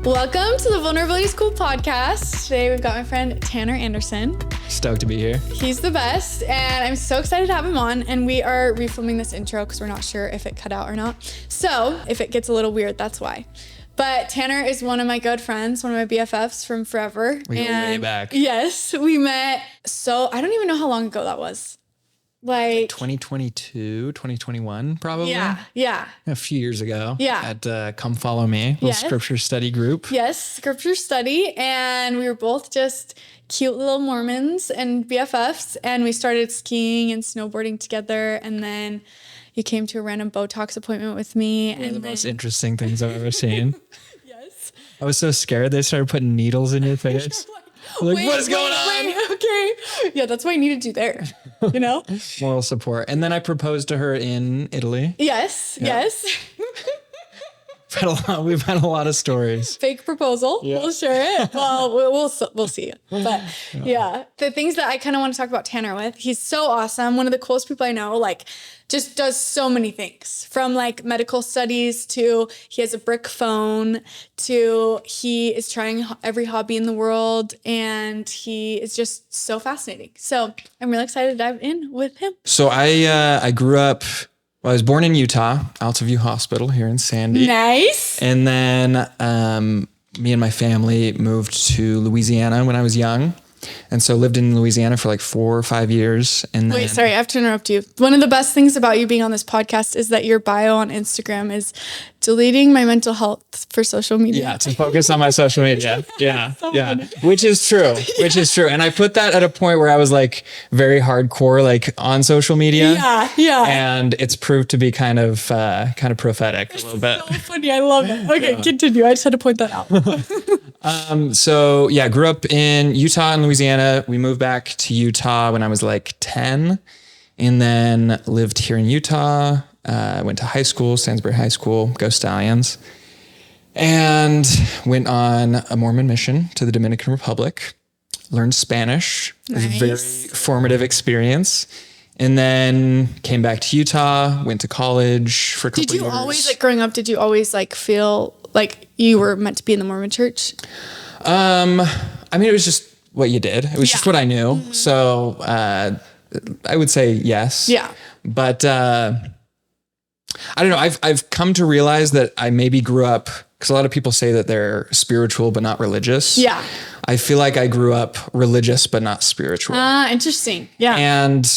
Welcome to the Vulnerability School podcast. Today we've got my friend Tanner Anderson. Stoked to be here. He's the best, and I'm so excited to have him on. And we are refilming this intro because we're not sure if it cut out or not. So if it gets a little weird, that's why. But Tanner is one of my good friends, one of my BFFs from forever. We go way back. Yes, we met. So I don't even know how long ago that was. Like 2022, 2021, probably. Yeah. A few years ago. Yeah. At Come Follow Me, little scripture study group. Yes, scripture study. And we were both just cute little Mormons and BFFs. And we started skiing and snowboarding together. And then you came to a random Botox appointment with me. One of the most interesting things I've ever seen. Yes. I was so scared they started putting needles in your face. Like, what is going on? Okay. Yeah, that's what I needed to do there. You know? Moral support. And then I proposed to her in Italy. Yes. We've had a lot of stories. Fake proposal. Yeah. We'll share it. Well, we'll see. But yeah, the things that I kind of want to talk about Tanner with, he's so awesome. One of the coolest people I know, like just does so many things, from like medical studies to he has a brick phone to he is trying every hobby in the world, and he is just so fascinating. So I'm really excited to dive in with him. So I grew up, I was born in Utah, Alta Hospital here in Sandy. Nice. And then me and my family moved to Louisiana when I was young. And so lived in Louisiana for like 4 or 5 years. And then, wait, sorry, I have to interrupt you. One of the best things about you being on this podcast is that your bio on Instagram is deleting my mental health for social media. Yeah, to focus on my social media. Yeah. So Yeah. funny. Which is true. And I put that at a point where I was like very hardcore, like on social media. Yeah. And it's proved to be kind of prophetic a little bit. So funny. I love it. Okay, continue. I just had to point that out. So yeah, grew up in Utah and Louisiana. We moved back to Utah when I was like 10, and then lived here in Utah. Went to high school, Stansbury High School, Go Stallions, and went on a Mormon mission to the Dominican Republic. Learned Spanish. It was a very formative experience. And then came back to Utah, went to college for a couple of years. Did you always, like growing up, did you always like feel like you were meant to be in the Mormon church? I mean, it was just what you did. It was just what I knew. Mm-hmm. So I would say yes. Yeah. But I don't know. I've come to realize that I maybe grew up, because a lot of people say that they're spiritual but not religious. Yeah. I feel like I grew up religious but not spiritual. Interesting. Yeah. And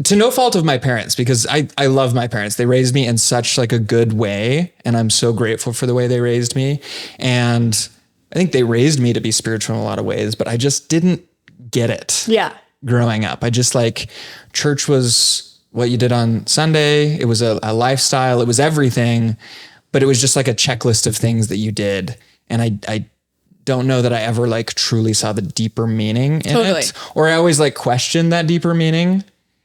to no fault of my parents, because I love my parents. They raised me in such like a good way, and I'm so grateful for the way they raised me. And I think they raised me to be spiritual in a lot of ways, but I just didn't get it. Yeah. Growing up, I just like church was what you did on Sunday. It was a lifestyle. It was everything, but it was just like a checklist of things that you did. And I don't know that I ever like truly saw the deeper meaning in it, or I always like questioned that deeper meaning.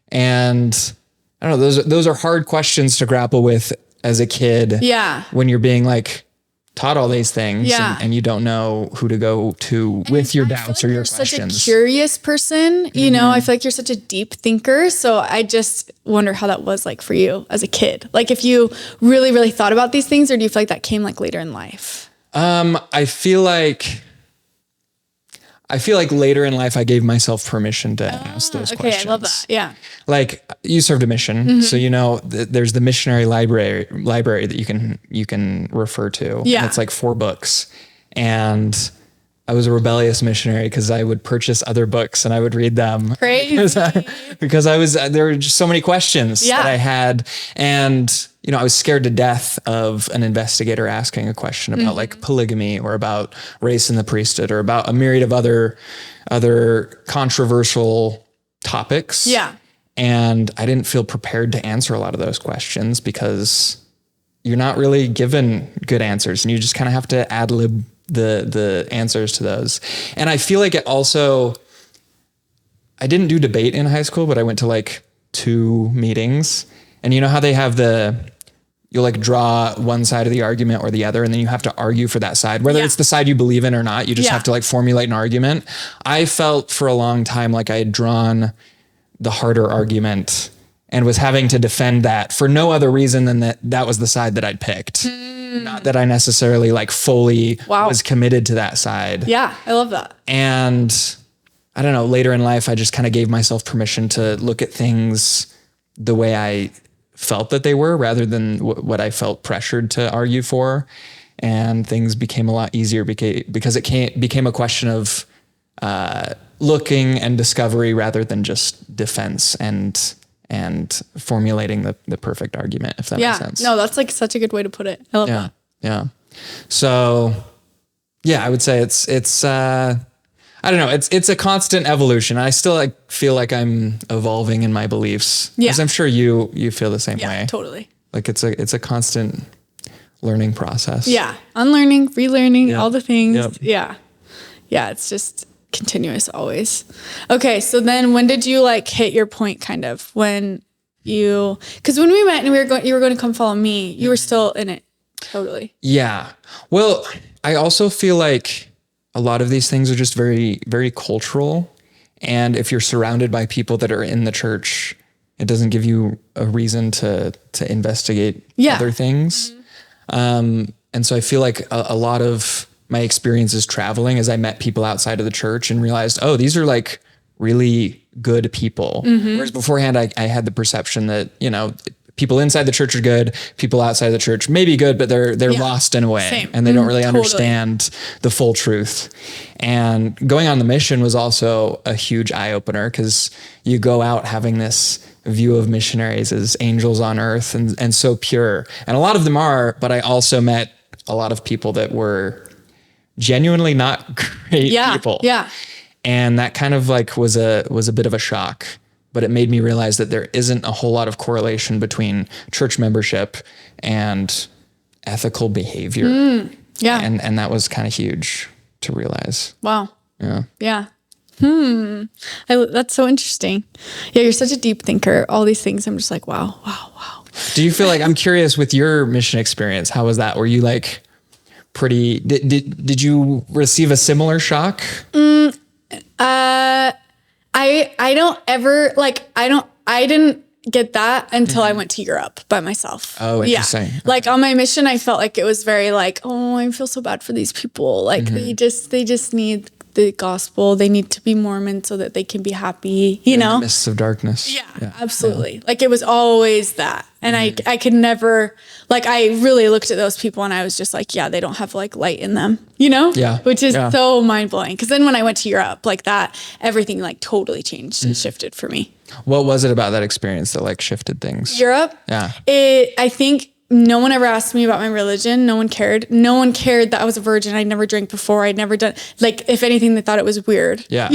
And I don't know, those are hard questions to grapple with as a kid. Yeah. When you're being like taught all these things, and you don't know who to go to with your doubts or your questions. You're such a curious person, you know. I feel like you're such a deep thinker. So I just wonder how that was like for you as a kid. Like if you really, really thought about these things, or do you feel like that came like later in life? I feel like later in life I gave myself permission to ask those questions. Okay, I love that. Yeah. Like you served a mission, so you know there's the missionary library that you can refer to. Yeah. And it's like 4 books, and I was a rebellious missionary because I would purchase other books and I would read them. Crazy. because there were just so many questions that I had, and you know, I was scared to death of an investigator asking a question about like polygamy or about race in the priesthood or about a myriad of other controversial topics. Yeah. And I didn't feel prepared to answer a lot of those questions because you're not really given good answers, and you just kind of have to ad lib the answers to those. And I feel like I didn't do debate in high school, but I went to like 2 meetings, and you know how they have you'll like draw one side of the argument or the other, and then you have to argue for that side, whether it's the side you believe in or not. You just have to like formulate an argument. I felt for a long time like I had drawn the harder argument and was having to defend that for no other reason than that was the side that I'd picked. Not that I necessarily like fully Wow. was committed to that side. Yeah, I love that. And I don't know, later in life, I just kind of gave myself permission to look at things the way I felt that they were rather than what I felt pressured to argue for. And things became a lot easier because it became a question of looking and discovery rather than just defense and formulating the perfect argument, if that makes sense. No, that's like such a good way to put it. I love that. Yeah. So yeah, I would say it's I don't know. It's a constant evolution. I still like feel like I'm evolving in my beliefs. Yeah. As I'm sure you feel the same way. Yeah, totally. Like it's a constant learning process. Yeah. Unlearning, relearning, all the things. Yep. Yeah. Yeah. It's just continuous always. Okay. So then when did you like hit your point kind of because when we met and you were going to come follow me, you were still in it. Totally. Yeah. Well, I also feel like a lot of these things are just very, very cultural. And if you're surrounded by people that are in the church, it doesn't give you a reason to investigate other things. And so I feel like a lot of my experiences traveling as I met people outside of the church and realized, oh, these are like really good people. Whereas beforehand, I had the perception that, people inside the church are good, people outside the church may be good, but they're lost in a way. Same. And they don't really Totally. understand the full truth. And going on the mission was also a huge eye opener because you go out having this view of missionaries as angels on earth and so pure. And a lot of them are, but I also met a lot of people that were genuinely not great people. Yeah. And that kind of like was a bit of a shock. But it made me realize that there isn't a whole lot of correlation between church membership and ethical behavior. Yeah. And that was kind of huge to realize. Wow. Yeah. Yeah. That's so interesting. Yeah. You're such a deep thinker. All these things. I'm just like, wow. Do you feel like, I'm curious with your mission experience, how was that? Were you like did you receive a similar shock? I don't ever I didn't get that until I went to Europe by myself. Oh, interesting. Yeah. Like on my mission, I felt like it was very like, oh, I feel so bad for these people. Like they just need the gospel. They need to be Mormon so that they can be happy, In the mists of darkness. Yeah, absolutely. Like it was always that. And I could never, like, I really looked at those people and I was just like, yeah, they don't have like light in them, Yeah. Which is so mind blowing. Cause then when I went to Europe like that, everything like totally changed and shifted for me. What was it about that experience that like shifted things? Europe? Yeah. I think no one ever asked me about my religion. No one cared. No one cared that I was a virgin. I'd never drank before. I'd never done, like, if anything, they thought it was weird. Yeah.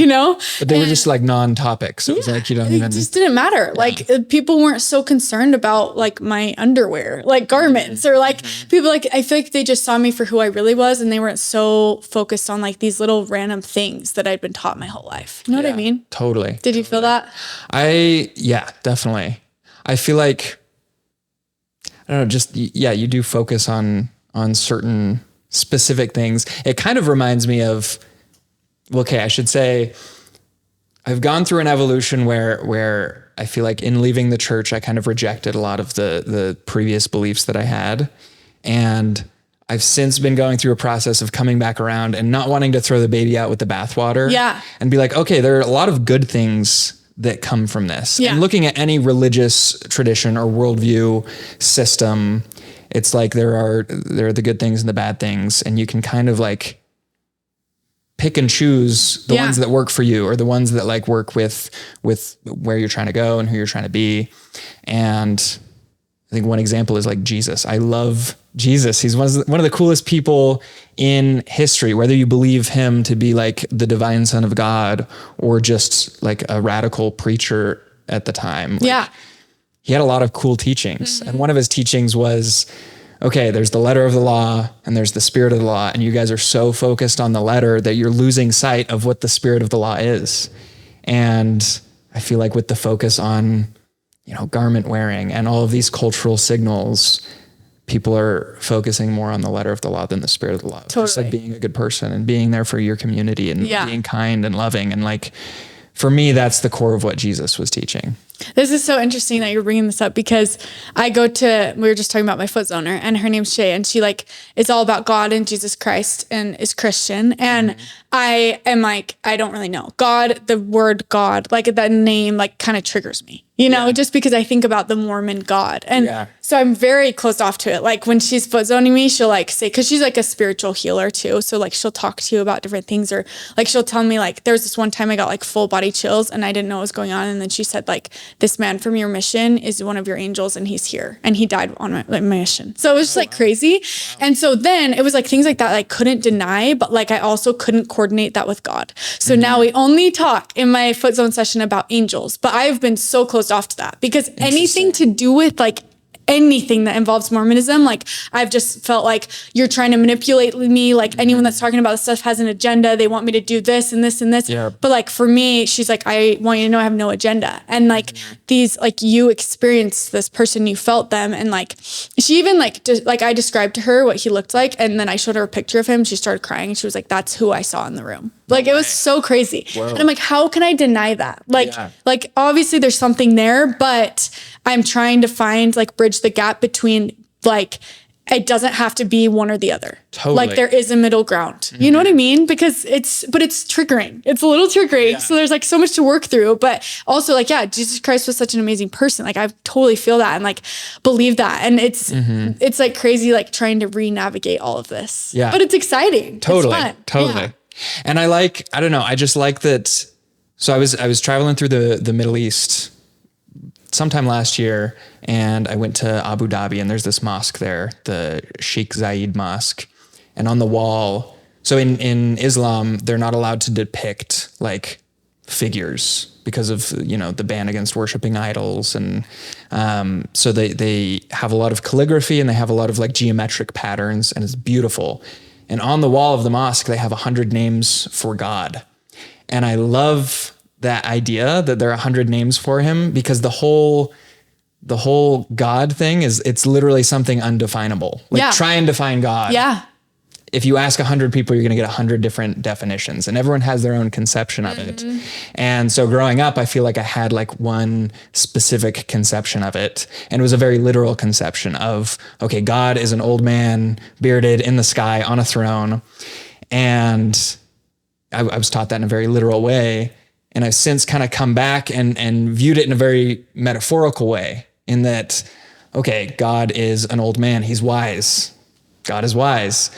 But they were just like non-topics. It was like, you don't even. It just didn't matter. Like people weren't so concerned about like my underwear, like garments or like people like, I feel like they just saw me for who I really was. And they weren't so focused on like these little random things that I'd been taught my whole life. You know what I mean? Totally. Did you feel that? Yeah, definitely. I feel like, I don't know, just, you do focus on certain specific things. It kind of reminds me of, I should say I've gone through an evolution where I feel like in leaving the church, I kind of rejected a lot of the previous beliefs that I had. And I've since been going through a process of coming back around and not wanting to throw the baby out with the bathwater. Yeah. And be like, okay, there are a lot of good things that come from this. Yeah. And looking at any religious tradition or worldview system, it's like there are the good things and the bad things. And you can kind of like pick and choose the ones that work for you or the ones that like work with where you're trying to go and who you're trying to be. And I think one example is like Jesus. I love Jesus. He's one of the coolest people in history, whether you believe him to be like the divine son of God or just like a radical preacher at the time. Like, he had a lot of cool teachings. And one of his teachings was, okay, there's the letter of the law and there's the spirit of the law. And you guys are so focused on the letter that you're losing sight of what the spirit of the law is. And I feel like with the focus on, garment wearing and all of these cultural signals, people are focusing more on the letter of the law than the spirit of the law. Totally. Just like being a good person and being there for your community and being kind and loving. And like, for me, that's the core of what Jesus was teaching. This is so interesting that you're bringing this up because we were just talking about my foot zoner and her name's Shay and she like, it's all about God and Jesus Christ and is Christian. And I am like, I don't really know. God, the word God, like that name, like kind of triggers me, just because I think about the Mormon God. And so I'm very closed off to it. Like when she's foot zoning me, she'll like say, cause she's like a spiritual healer too. So like she'll talk to you about different things or like she'll tell me like, there was this one time I got like full body chills and I didn't know what was going on. And then she said like, this man from your mission is one of your angels and he's here and he died on my mission. So it was just like crazy. Wow. And so then it was like things like that I couldn't deny, but like I also couldn't coordinate that with God. So now we only talk in my foot zone session about angels, but I've been so closed off to that because anything to do with like anything that involves Mormonism, like I've just felt like you're trying to manipulate me. Like anyone that's talking about this stuff has an agenda. They want me to do this and this and this. Yeah. But like for me, she's like, I want you to know I have no agenda. And like these, like you experienced this person, you felt them. And like, she even like, like I described to her what he looked like. And then I showed her a picture of him. She started crying. And she was like, that's who I saw in the room. Like it was so crazy. Whoa. And I'm like, how can I deny that? Like obviously there's something there, but I'm trying to find like bridge the gap between like, it doesn't have to be one or the other. Totally. Like there is a middle ground. You know what I mean? Because it's triggering. It's a little triggering. Yeah. So there's like so much to work through, but also like, yeah, Jesus Christ was such an amazing person. Like I totally feel that and like believe that. And it's like crazy, like trying to re-navigate all of this. Yeah. But it's exciting. Totally. It's fun. Totally. Yeah. And I just like that. So I was traveling through the Middle East sometime last year and I went to Abu Dhabi and there's this mosque there, the Sheikh Zayed Mosque. And on the wall, so in Islam, they're not allowed to depict like figures because of, the ban against worshiping idols. And so they have a lot of calligraphy and they have a lot of like geometric patterns and it's beautiful. And on the wall of the mosque, they have 100 names for God. And I love that idea that there are 100 names for him because the whole God thing it's literally something undefinable. Like try and define God. Yeah. If you ask 100 people, you're going to get 100 different definitions and everyone has their own conception of it. And so growing up, I feel like I had like one specific conception of it. And it was a very literal conception of, okay, God is an old man, bearded in the sky on a throne. And I was taught that in a very literal way. And I've since kind of come back and viewed it in a very metaphorical way in that, okay, God is an old man. He's wise. God is wise.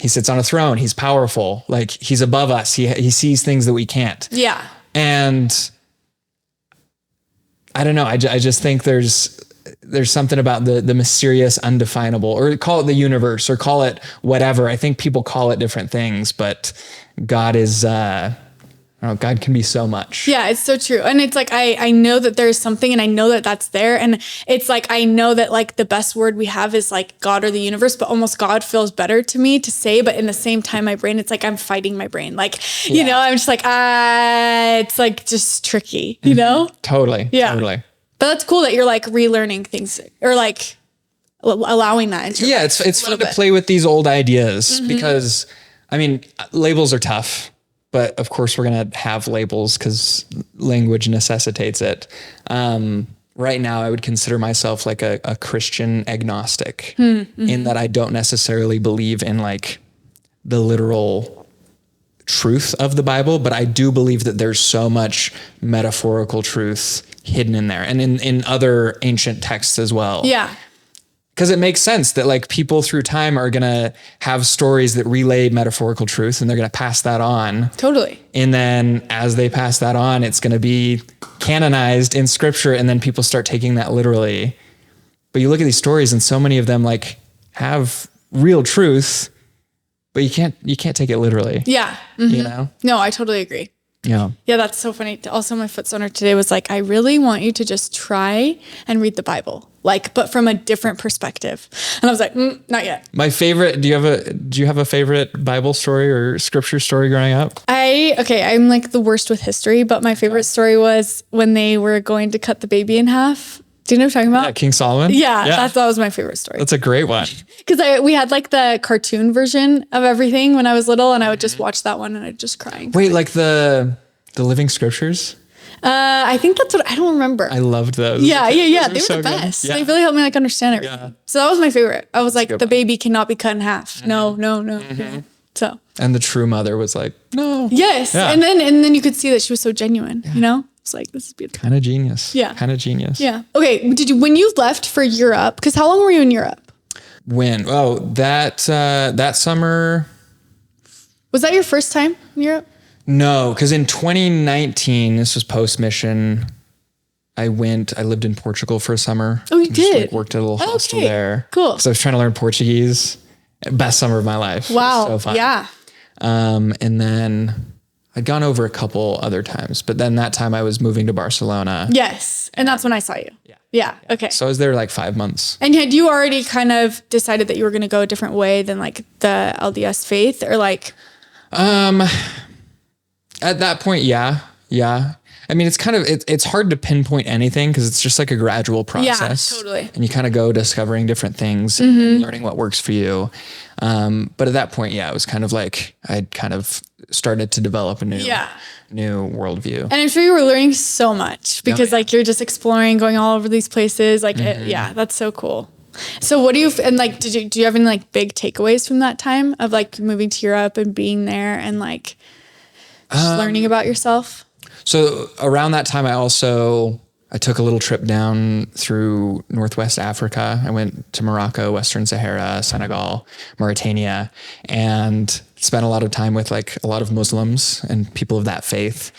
He sits on a throne. He's powerful. Like he's above us. He sees things that we can't. Yeah. And I don't know. I just think there's something about the mysterious, undefinable, or call it the universe or call it whatever. I think people call it different things, but God is, God can be so much. Yeah, it's so true. And it's like, I know that there's something and I know that that's there. And it's like, I know that like the best word we have is like God or the universe, but almost God feels better to me to say. But in the same time, my brain, it's like, I'm fighting my brain. Like, I'm just like, it's like just tricky, Totally. Yeah. Totally. But that's cool that you're like relearning things or like allowing that into your life. It's fun to play with these old ideas because labels are tough. But of course, we're going to have labels because language necessitates it. Right now, I would consider myself like a Christian agnostic in that I don't necessarily believe in like the literal truth of the Bible, but I do believe that there's so much metaphorical truth hidden in there and in other ancient texts as well. Yeah. Because it makes sense that like people through time are going to have stories that relay metaphorical truth and they're going to pass that on. Totally. And then as they pass that on, it's going to be canonized in scripture and then people start taking that literally. But you look at these stories and so many of them like have real truth, but you can't take it literally. Yeah. No, I totally agree. Yeah. Yeah, that's so funny. Also, my foot zoner today was like, I really want you to just try and read the Bible, like, but from a different perspective. And I was like, not yet. My favorite, do you have a favorite Bible story or scripture story growing up? I'm like the worst with history, but my favorite story was when they were going to cut the baby in half. Do you know what I'm talking about? Yeah, King Solomon? Yeah. That was my favorite story. That's a great one. Because we had like the cartoon version of everything when I was little and I would just watch that one and I'd just crying. Wait, like the Living Scriptures? I think that's what I don't remember. I loved those. Yeah. They were so the good. best. Yeah. They really helped me like understand everything. Yeah. So that was my favorite. I was like, good the one. baby cannot be cut in half. No. So. And the true mother was like, no. Yes. Yeah. And then you could see that she was so genuine, you know? It's like, this is beautiful. Kind of genius. Yeah. Kind of genius. Yeah. Okay. When you left for Europe, because how long were you in Europe? When? Oh, that summer. Was that your first time in Europe? No, because in 2019, this was post-mission, I lived in Portugal for a summer. Oh, you Just, did? like, worked at a little hostel there. Cool. So I was trying to learn Portuguese. Best summer of my life. Wow. So fun. Yeah. And then I'd gone over a couple other times, but then that time I was moving to Barcelona. Yes. And that's when I saw you. Yeah. Okay. So I was there like 5 months. And had you already kind of decided that you were going to go a different way than like the LDS faith, or like? At that point, yeah. I mean, it's hard to pinpoint anything because it's just like a gradual process. Yeah, totally. And you kind of go discovering different things and learning what works for you. But at that point, yeah, it was kind of like I'd kind of started to develop a new worldview. And I'm sure you were learning so much because like you're just exploring, going all over these places. Like, that's so cool. So what do you, and like, do you have any like big takeaways from that time of like moving to Europe and being there and like just learning about yourself? So around that time, I took a little trip down through Northwest Africa. I went to Morocco, Western Sahara, Senegal, Mauritania, and spent a lot of time with like a lot of Muslims and people of that faith.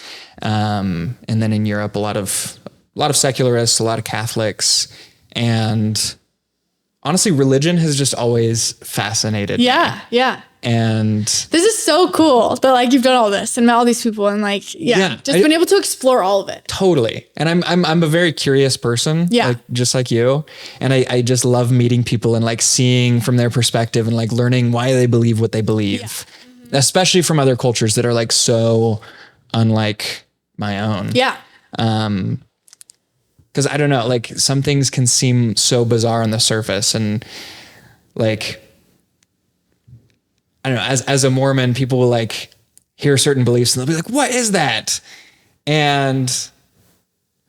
And then in Europe, a lot of secularists, a lot of Catholics, and honestly, religion has just always fascinated me. Yeah. And this is so cool that like you've done all this and met all these people and like, been able to explore all of it. Totally. And I'm a very curious person, like, just like you. And I just love meeting people and like seeing from their perspective and like learning why they believe what they believe, especially from other cultures that are like so unlike my own. Yeah. Cause I don't know, like some things can seem so bizarre on the surface and like, I don't know, as a Mormon, people will like hear certain beliefs and they'll be like, what is that? And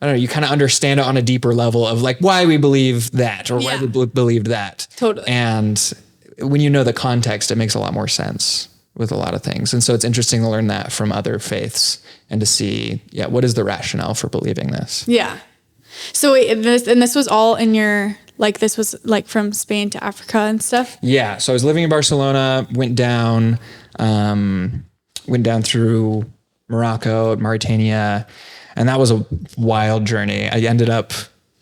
I don't know, you kind of understand it on a deeper level of like why we believe that or why we believed that. Totally. And when you know the context, it makes a lot more sense with a lot of things. And so it's interesting to learn that from other faiths and to see, what is the rationale for believing this? Yeah. So wait, this was all in your, like, this was like from Spain to Africa and stuff? Yeah. So I was living in Barcelona, went down through Morocco, Mauritania, and that was a wild journey. I ended up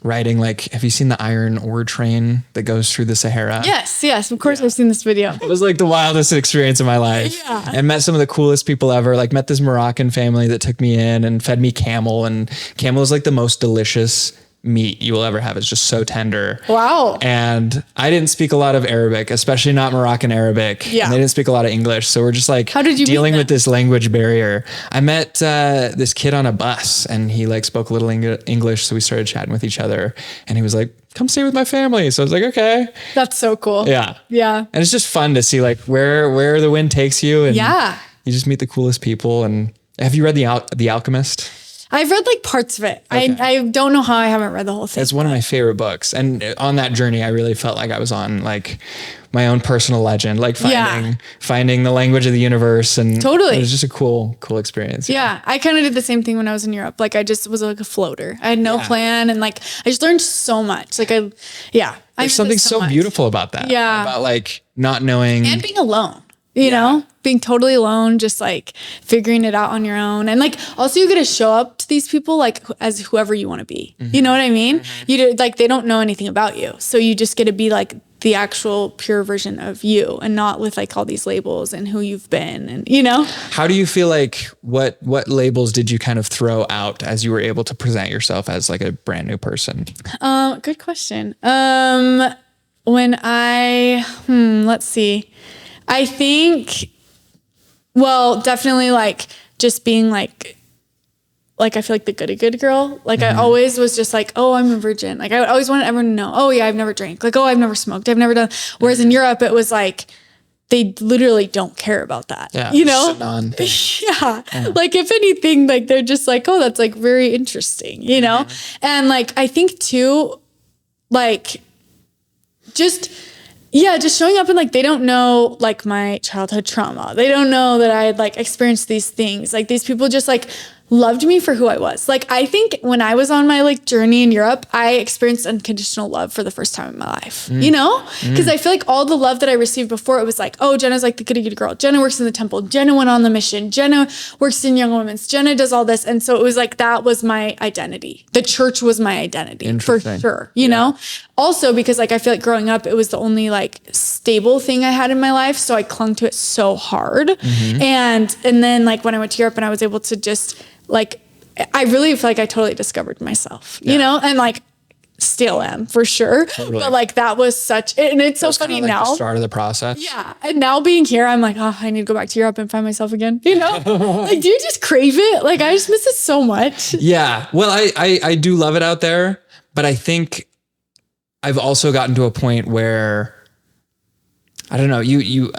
riding, like, have you seen the iron ore train that goes through the Sahara? Yes. Of course I've seen this video. It was like the wildest experience of my life. Yeah. And met some of the coolest people ever. Like met this Moroccan family that took me in and fed me camel, and camel is like the most delicious meat you will ever have. It's just so tender. Wow. And I didn't speak a lot of Arabic, especially not Moroccan Arabic. Yeah. And they didn't speak a lot of English. So we're just like, how did you dealing meet them? with this language barrier. I met this kid on a bus and he like spoke a little English. So we started chatting with each other and he was like, come stay with my family. So I was like, okay. That's so cool. Yeah. Yeah. And it's just fun to see like where the wind takes you. And you just meet the coolest people. And have you read The Alchemist? I've read like parts of it. Okay. I don't know how I haven't read the whole thing. It's one of my favorite books. And on that journey, I really felt like I was on like my own personal legend, like finding the language of the universe. And totally. It was just a cool experience. Yeah. I kind of did the same thing when I was in Europe. Like I just was like a floater. I had no plan. And like, I just learned so much. Like there's something so beautiful about that. Yeah. About like not knowing. And being alone. You know, being totally alone, just like figuring it out on your own. And like, also you get to show up to these people like as whoever you want to be. Mm-hmm. You know what I mean? Mm-hmm. You do, like, they don't know anything about you. So you just get to be like the actual pure version of you and not with like all these labels and who you've been and, you know? How do you feel like what labels did you kind of throw out as you were able to present yourself as like a brand new person? Good question. When let's see. I think, well, definitely like just being like I feel like the good girl. Like I always was just like, oh, I'm a virgin. Like I always wanted everyone to know, oh yeah, I've never drank. Like, oh, I've never smoked. I've never done. Whereas in Europe, it was like, they literally don't care about that. Yeah. You know? It's a non-thing. Yeah. Like if anything, like they're just like, oh, that's like very interesting, you know? And like, I think too, like just showing up and like, they don't know like my childhood trauma. They don't know that I had like experienced these things. Like these people just like loved me for who I was. Like, I think when I was on my like journey in Europe, I experienced unconditional love for the first time in my life, you know? Because I feel like all the love that I received before, it was like, oh, Jenna's like the goody good girl. Jenna works in the temple. Jenna went on the mission. Jenna works in Young Women's. Jenna does all this. And so it was like, that was my identity. The church was my identity for sure, you know? Also, because like, I feel like growing up, it was the only like stable thing I had in my life. So I clung to it so hard. And then like when I went to Europe and I was able to just like, I really feel like I totally discovered myself, you know, and like still am for sure. Totally. But like that was such, and it's so funny like now. The start of the process. Yeah. And now being here, I'm like, oh, I need to go back to Europe and find myself again. You know, like, do you just crave it? Like, I just miss it so much. Yeah. Well, I do love it out there, but I think I've also gotten to a point where, I don't know,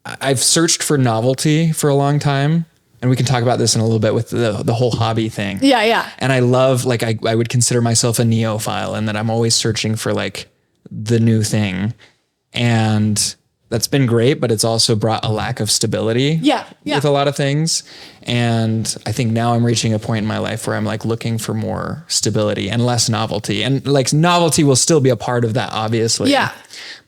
I've searched for novelty for a long time. And we can talk about this in a little bit with the whole hobby thing. Yeah, yeah. And I love, like, I would consider myself a neophile and that I'm always searching for like the new thing. And that's been great, but it's also brought a lack of stability with a lot of things. And I think now I'm reaching a point in my life where I'm like looking for more stability and less novelty. And like novelty will still be a part of that, obviously. Yeah.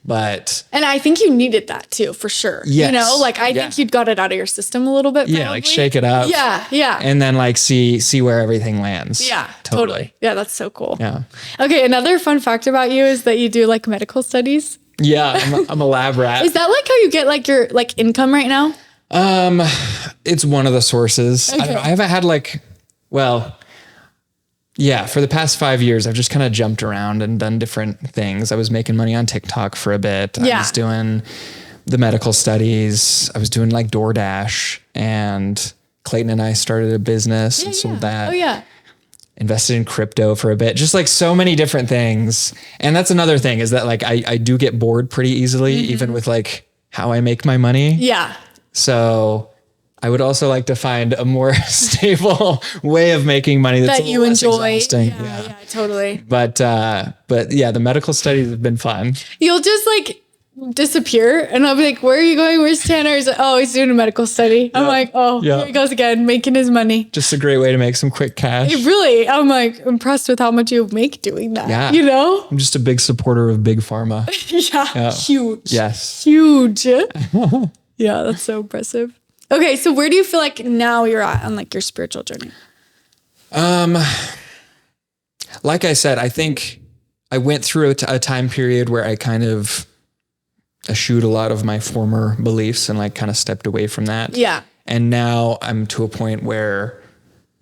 And I think you needed that too, for sure. Yes. You know, like I think you'd got it out of your system a little bit. Probably. Yeah, like shake it up. Yeah, yeah. And then like see where everything lands. Yeah, totally. Yeah, that's so cool. Yeah. Okay, another fun fact about you is that you do like medical studies. Yeah, I'm a lab rat. Is that like how you get like your like income right now? It's one of the sources. Okay. I don't know. I haven't had like, well, yeah, for the past 5 years, I've just kind of jumped around and done different things. I was making money on TikTok for a bit. Yeah. I was doing the medical studies. I was doing like DoorDash, and Clayton and I started a business and sold that. Oh yeah. Invested in crypto for a bit, just like so many different things. And that's another thing is that like, I do get bored pretty easily, even with like how I make my money. Yeah. So I would also like to find a more stable way of making money that you enjoy. Yeah, totally. But yeah, the medical studies have been fun. You'll just like disappear and I'll be like, where are you going? Where's Tanner? He's like, oh, he's doing a medical study. I'm like, oh, here he goes again, making his money. Just a great way to make some quick cash. Really, I'm like impressed with how much you make doing that. Yeah. You know? I'm just a big supporter of big pharma. Yeah. Huge. Yes. Huge. Yeah, that's so impressive. Okay, so where do you feel like now you're at on like your spiritual journey? Like I said, I think I went through a time period where I kind of eschewed a lot of my former beliefs and like kind of stepped away from that. Yeah. And now I'm to a point where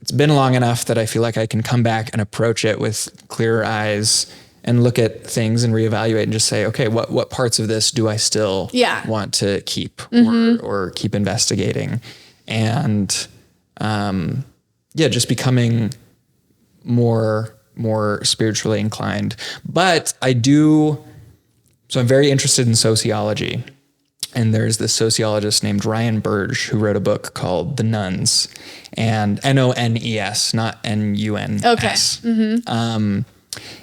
it's been long enough that I feel like I can come back and approach it with clearer eyes and look at things and reevaluate and just say, okay, what parts of this do I still want to keep or keep investigating? And just becoming more spiritually inclined. But so I'm very interested in sociology. And there's this sociologist named Ryan Burge who wrote a book called The Nuns, and Nones, not Nuns. Okay.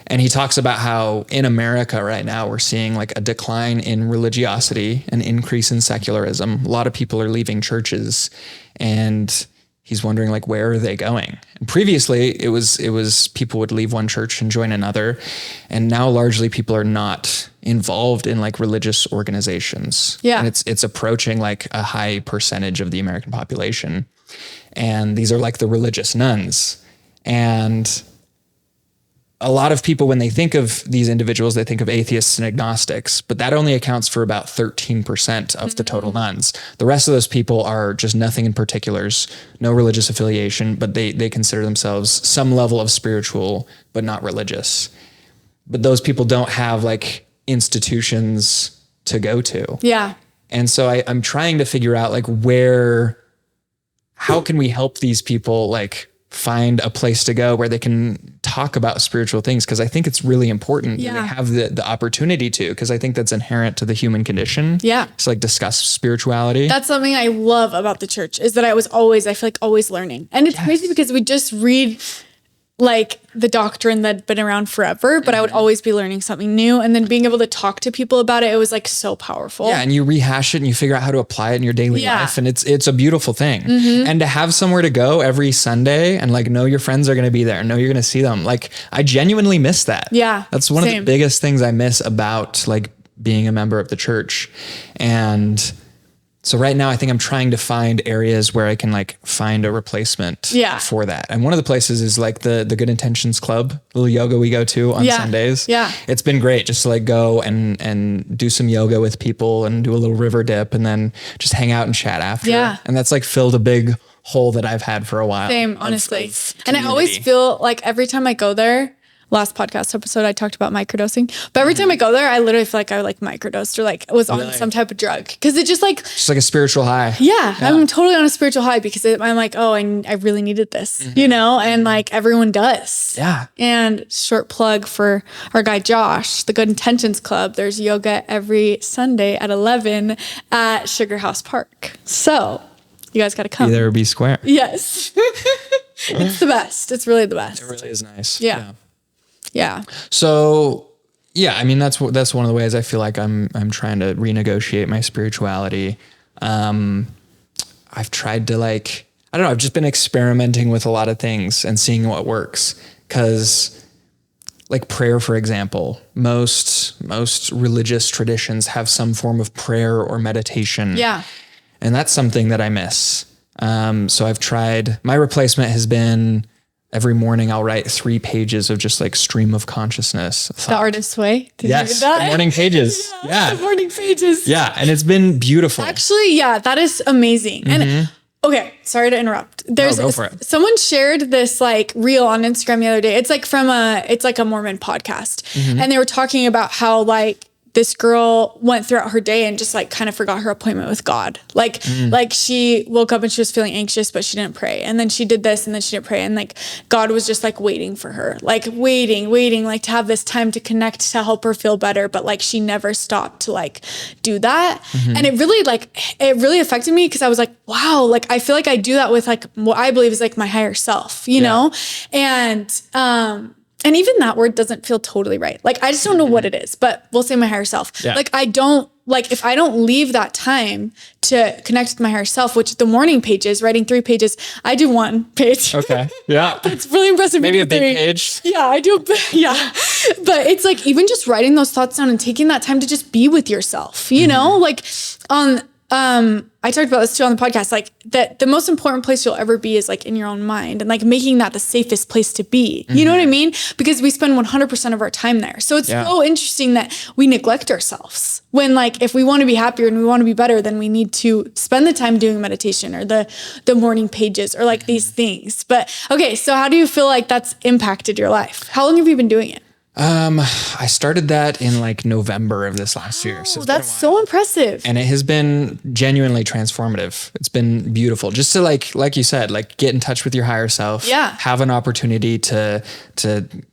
And he talks about how in America right now, we're seeing like a decline in religiosity, an increase in secularism. A lot of people are leaving churches, and he's wondering like, where are they going? And previously it was people would leave one church and join another. And now largely people are not involved in like religious organizations. Yeah. And it's approaching like a high percentage of the American population. And these are like the religious nuns. And a lot of people, when they think of these individuals, they think of atheists and agnostics, but that only accounts for about 13% of the total nuns. The rest of those people are just nothing in particulars, no religious affiliation, but they consider themselves some level of spiritual, but not religious. But those people don't have like institutions to go to. Yeah. And so I'm trying to figure out like how can we help these people like find a place to go where they can talk about spiritual things. Cause I think it's really important that they have the opportunity to, cause I think that's inherent to the human condition. Yeah. To like discuss spirituality. That's something I love about the church is that I feel like always learning. And it's crazy because we just read like the doctrine that'd been around forever, but I would always be learning something new. And then being able to talk to people about it, it was like so powerful. Yeah. And you rehash it and you figure out how to apply it in your daily life. And it's a beautiful thing. And to have somewhere to go every Sunday and like know your friends are going to be there, know you're going to see them. Like I genuinely miss that. Yeah. That's one of the biggest things I miss about like being a member of the church. And so right now I think I'm trying to find areas where I can like find a replacement for that. And one of the places is like the Good Intentions Club, the little yoga we go to on Sundays. Yeah. It's been great just to like go and do some yoga with people and do a little river dip and then just hang out and chat after. Yeah. And that's like filled a big hole that I've had for a while. Same, honestly. And I always feel like every time I go there, last podcast episode, I talked about microdosing, but every time I go there, I literally feel like I like microdosed or like was on some type of drug. Cause it just like a spiritual high. Yeah. I'm totally on a spiritual high because I'm like, oh, I really needed this, you know? And like everyone does. Yeah. And short plug for our guy, Josh, the Good Intentions Club. There's yoga every Sunday at 11 at Sugar House Park. So you guys got to come. Be there or be square. Yes. It's the best. It's really the best. It really is nice. Yeah. Yeah. So yeah, I mean, that's one of the ways I feel like I'm trying to renegotiate my spirituality. I've tried to like, I don't know, I've just been experimenting with a lot of things and seeing what works. Cause like prayer, for example, most religious traditions have some form of prayer or meditation. Yeah. And that's something that I miss. So I've tried, my replacement has been every morning I'll write 3 pages of just like stream of consciousness. The Artist's Way. Did yes. you read that? The morning pages. Yeah. The morning pages. Yeah. And it's been beautiful. Actually, yeah, that is amazing. And okay, sorry to interrupt. Go for it. Someone shared this like reel on Instagram the other day. It's like it's like a Mormon podcast. And they were talking about how like this girl went throughout her day and just like kind of forgot her appointment with God. Like she woke up and she was feeling anxious, but she didn't pray. And then she did this and then she didn't pray. And like God was just like waiting for her, like waiting, like to have this time to connect to help her feel better. But like she never stopped to like do that. And it really affected me because I was like, wow, like I feel like I do that with like what I believe is like my higher self, you know? And even that word doesn't feel totally right. Like, I just don't know what it is, but we'll say my higher self. Yeah. Like, if I don't leave that time to connect with my higher self, which the morning pages, writing 3 pages, I do 1 page. Okay. Yeah. It's really impressive. Maybe a big page. Yeah, I do. Yeah. But it's like, even just writing those thoughts down and taking that time to just be with yourself, you know, like I talked about this too on the podcast, like that the most important place you'll ever be is like in your own mind and like making that the safest place to be. You know what I mean? Because we spend 100% of our time there. So it's so interesting that we neglect ourselves when like, if we want to be happier and we want to be better, then we need to spend the time doing meditation or the morning pages or like these things. But okay. So how do you feel like that's impacted your life? How long have you been doing it? I started that in like November of this last year. So that's so impressive. And it has been genuinely transformative. It's been beautiful just to like you said, like get in touch with your higher self. Yeah. Have an opportunity to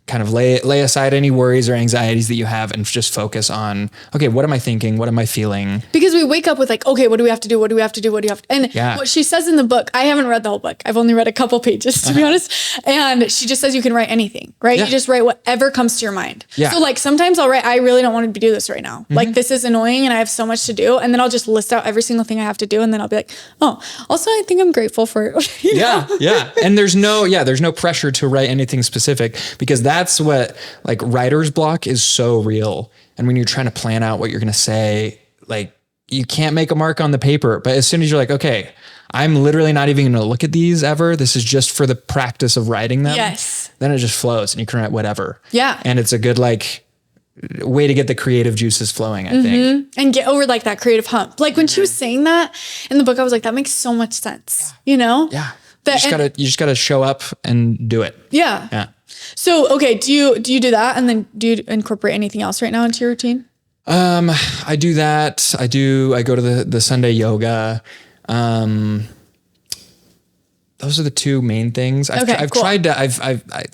kind of lay aside any worries or anxieties that you have and just focus on, okay, what am I thinking? What am I feeling? Because we wake up with like, okay, what do we have to do? What do we have to do? What do you have to? And what she says in the book, I haven't read the whole book. I've only read a couple pages to be honest. And she just says you can write anything, right? You just write whatever comes to your mind. Yeah. So like sometimes I'll write, I really don't want to do this right now. Like this is annoying and I have so much to do. And then I'll just list out every single thing I have to do. And then I'll be like, oh, also I think I'm grateful for, you know? Yeah. And there's no pressure to write anything specific because that's what like writer's block is so real. And when you're trying to plan out what you're going to say, like you can't make a mark on the paper, but as soon as you're like, okay, I'm literally not even going to look at these ever. This is just for the practice of writing them. Yes. Then it just flows and you can write whatever. Yeah. And it's a good like way to get the creative juices flowing, I think. And get over like that creative hump. Like when she was saying that in the book, I was like, that makes so much sense, you know? Yeah. You just gotta show up and do it. Yeah. Yeah. So, okay. Do you do that? And then do you incorporate anything else right now into your routine? I do that. I go to the Sunday yoga. those are the two main things. I've cool. tried to,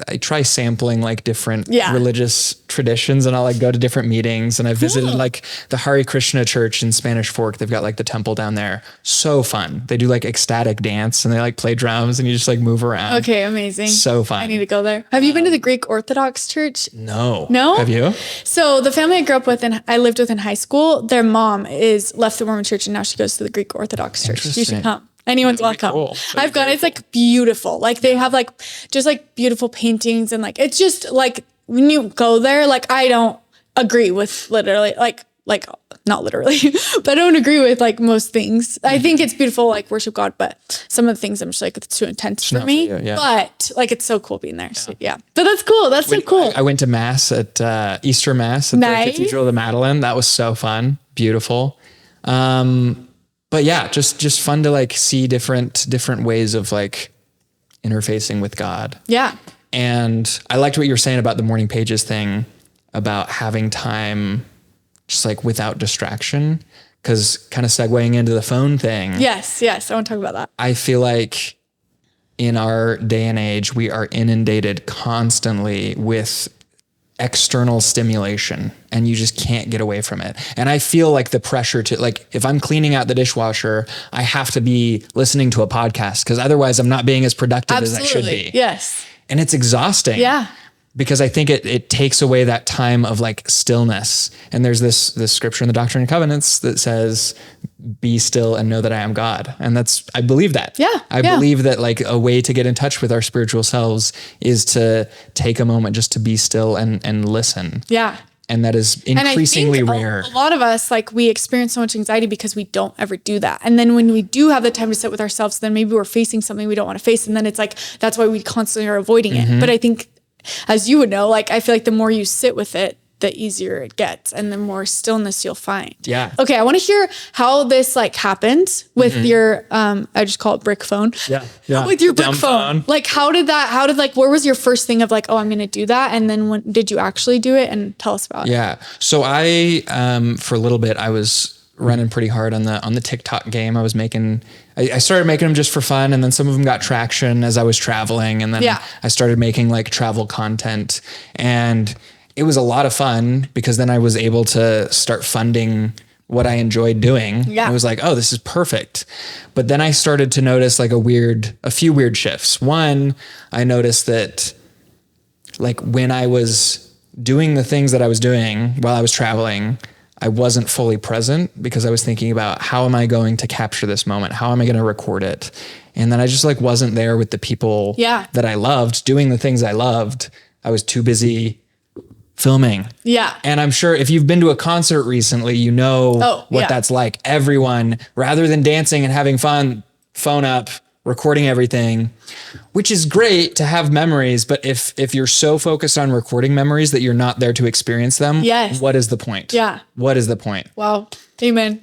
I try sampling like different religious traditions, and I'll like go to different meetings, and I visited like the Hare Krishna church in Spanish Fork. They've got like the temple down there. So fun. They do like ecstatic dance, and they like play drums, and you just like move around. Okay. Amazing. So fun. I need to go there. Have you been to the Greek Orthodox church? No. No? Have you? So the family I grew up with and I lived with in high school, their mom is left the Mormon church and now she goes to the Greek Orthodox church. You should come. Anyone's welcome. Cool. I've gone. It's like beautiful. Like they have like just like beautiful paintings and like it's just like when you go there, like I don't agree with literally like not literally, but I don't agree with like most things. I think it's beautiful, like worship God, but some of the things I'm just like it's too intense for me. But like it's so cool being there. So yeah, but that's cool. That's so cool. I went to mass at Easter mass at the Cathedral of the Madeleine. That was so fun, beautiful. But yeah, just fun to like see different ways of like interfacing with God. Yeah. And I liked what you were saying about the morning pages thing, about having time just like without distraction, because kind of segueing into the phone thing. Yes. I want to talk about that. I feel like in our day and age, we are inundated constantly with external stimulation, and you just can't get away from it. And I feel like the pressure to like, if I'm cleaning out the dishwasher, I have to be listening to a podcast, because otherwise I'm not being as productive as I should be. Yes. And it's exhausting. Yeah. Because I think it takes away that time of like stillness. And there's this scripture in the Doctrine and Covenants that says, be still and know that I am God. And I believe that. Yeah. I believe that like a way to get in touch with our spiritual selves is to take a moment just to be still and listen. Yeah. And that is increasingly rare. A lot of us, like we experience so much anxiety because we don't ever do that. And then when we do have the time to sit with ourselves, then maybe we're facing something we don't want to face. And then it's like, that's why we constantly are avoiding it. But I think, as you would know, like I feel like the more you sit with it, the easier it gets and the more stillness you'll find. Yeah. Okay. I want to hear how this like happened with your, I just call it brick phone. Yeah. Yeah. With your brick phone. Like where was your first thing of like, oh, I'm going to do that? And then when did you actually do it? And tell us about it. Yeah. So I, for a little bit, I was running pretty hard on the TikTok game. I started making them just for fun, and then some of them got traction as I was traveling. And then I started making like travel content, and it was a lot of fun because then I was able to start funding what I enjoyed doing. Yeah. I was like, oh, this is perfect. But then I started to notice like a few weird shifts. One, I noticed that like when I was doing the things that I was doing while I was traveling, I wasn't fully present because I was thinking about how am I going to capture this moment? How am I going to record it? And then I just like wasn't there with the people that I loved, doing the things I loved. I was too busy filming. Yeah. And I'm sure if you've been to a concert recently, you know what that's like. Everyone, rather than dancing and having fun, phone up, recording everything, which is great to have memories. But if you're so focused on recording memories that you're not there to experience them, what is the point? Yeah. What is the point? Wow. Amen.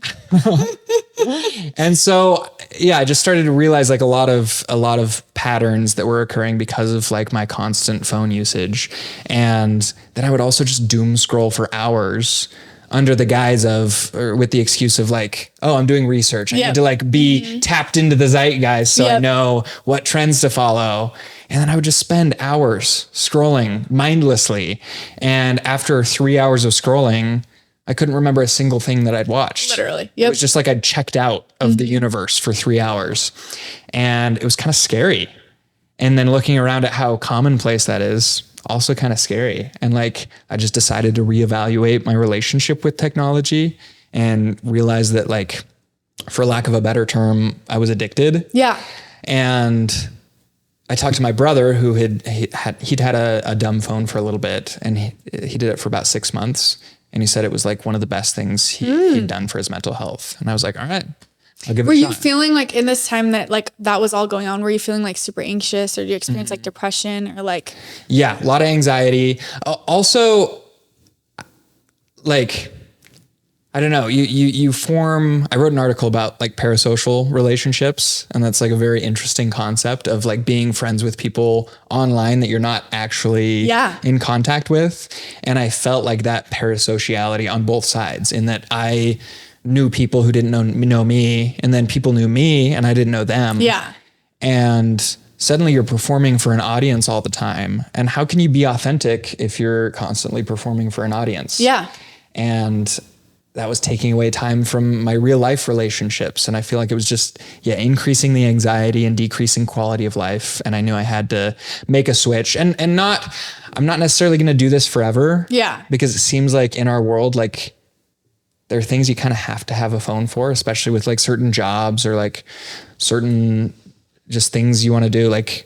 And so, I just started to realize like a lot of patterns that were occurring because of like my constant phone usage. And then I would also just doom scroll for hours under the guise of, or with the excuse of like, oh, I'm doing research. I need to like be tapped into the zeitgeist so I know what trends to follow. And then I would just spend hours scrolling mindlessly. And after 3 hours of scrolling, I couldn't remember a single thing that I'd watched. Literally. It was just like I'd checked out of the universe for 3 hours. And it was kind of scary. And then looking around at how commonplace that is, also kind of scary. And like, I just decided to reevaluate my relationship with technology and realize that like, for lack of a better term, I was addicted. Yeah. And I talked to my brother who he'd had a dumb phone for a little bit, and he did it for about 6 months. And he said it was like one of the best things he'd done for his mental health. And I was like, all right, I'll give it a shot. Were you feeling like in this time that like that was all going on, were you feeling like super anxious, or did you experience like depression or like? Yeah, a lot of anxiety. Also, like, I don't know, you form, I wrote an article about like parasocial relationships, and that's like a very interesting concept of like being friends with people online that you're not actually in contact with. And I felt like that parasociality on both sides, in that I knew people who didn't know me, and then people knew me and I didn't know them. Yeah. And suddenly you're performing for an audience all the time. And how can you be authentic if you're constantly performing for an audience? Yeah. And that was taking away time from my real life relationships. And I feel like it was just, increasing the anxiety and decreasing quality of life. And I knew I had to make a switch and I'm not necessarily going to do this forever. Yeah. Because it seems like in our world, like there are things you kind of have to have a phone for, especially with like certain jobs or like certain just things you want to do. Like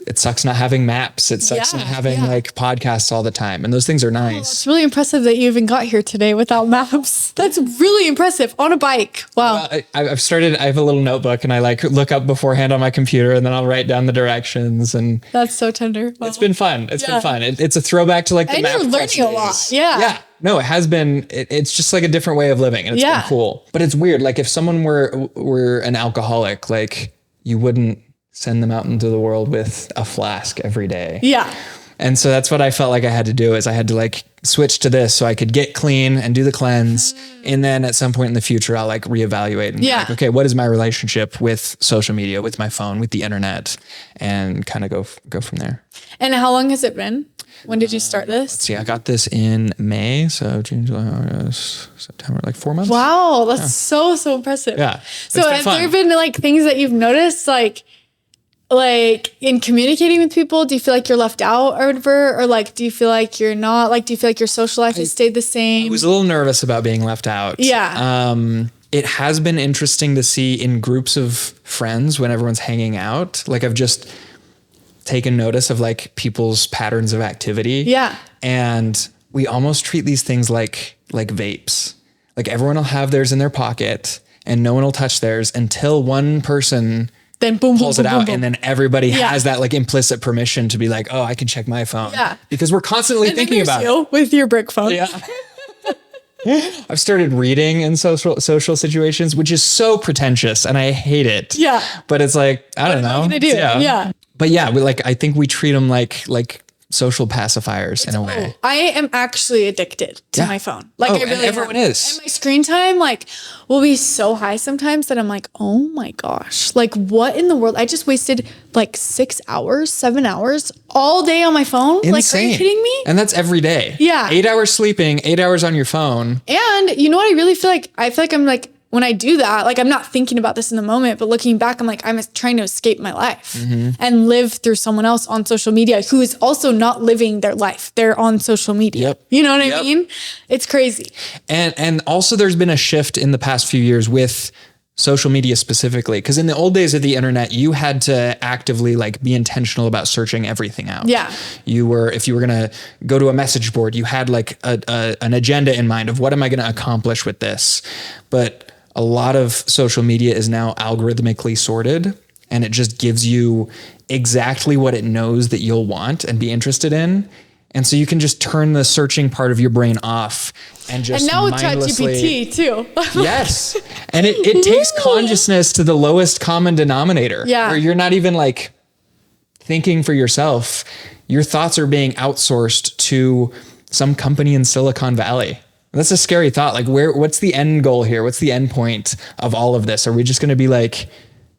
it sucks not having maps. It sucks not having like podcasts all the time. And those things are nice. It's really impressive that you even got here today without maps. That's really impressive on a bike. Wow. I have a little notebook and I like look up beforehand on my computer and then I'll write down the directions and that's so tender. Wow. It's been fun. It's been fun. It's a throwback to like the map. And you're learning a lot. Yeah. Yeah. No, it has been, it's just like a different way of living and it's been cool. But it's weird. Like if someone were an alcoholic, like you wouldn't send them out into the world with a flask every day. Yeah. And so that's what I felt like I had to do is I had to like switch to this so I could get clean and do the cleanse. And then at some point in the future, I'll like reevaluate and be like, okay, what is my relationship with social media, with my phone, with the internet, and kind of go from there. And how long has it been? When did you start this? Let's see, I got this in May. So June, July, August, September, like 4 months. Wow. That's so impressive. Yeah. So have there been like things that you've noticed, like in communicating with people, do you feel like you're left out or whatever? Or like, do you feel like you're not, like, do you feel like your social life has stayed the same? I was a little nervous about being left out. Yeah. It has been interesting to see in groups of friends when everyone's hanging out. Like I've just taken notice of like people's patterns of activity. Yeah. And we almost treat these things like vapes. Like everyone will have theirs in their pocket and no one will touch theirs until one person then boom, pulls boom, it boom, out, boom. and then everybody has that like implicit permission to be like, oh, I can check my phone. Yeah. Because we're constantly thinking about it. With your brick phone. Yeah. I've started reading in social situations, which is so pretentious and I hate it. Yeah. But it's like, I don't know. What are you gonna do? Yeah. But yeah, I think we treat them like social pacifiers in a way. I am actually addicted to my phone. Like I really everyone is. And my screen time will be so high sometimes that I'm like, oh my gosh, like what in the world? I just wasted like 6 hours, 7 hours all day on my phone. Insane. Like, are you kidding me? And that's every day. Yeah. 8 hours sleeping, 8 hours on your phone. And you know what I really feel like? I feel like I'm like, when I do that, like I'm not thinking about this in the moment, but looking back, I'm like, I'm trying to escape my life and live through someone else on social media who is also not living their life. They're on social media. Yep. You know what I mean? It's crazy. And also there's been a shift in the past few years with social media specifically. Because in the old days of the internet, you had to actively like be intentional about searching everything out. Yeah. If you were going to go to a message board, you had like an agenda in mind of what am I going to accomplish with this? But a lot of social media is now algorithmically sorted and it just gives you exactly what it knows that you'll want and be interested in. And so you can just turn the searching part of your brain off and just and now with ChatGPT too. Yes. And it takes consciousness to the lowest common denominator. Yeah. Where you're not even like thinking for yourself. Your thoughts are being outsourced to some company in Silicon Valley. That's a scary thought. Like what's the end goal here? What's the end point of all of this? Are we just going to be like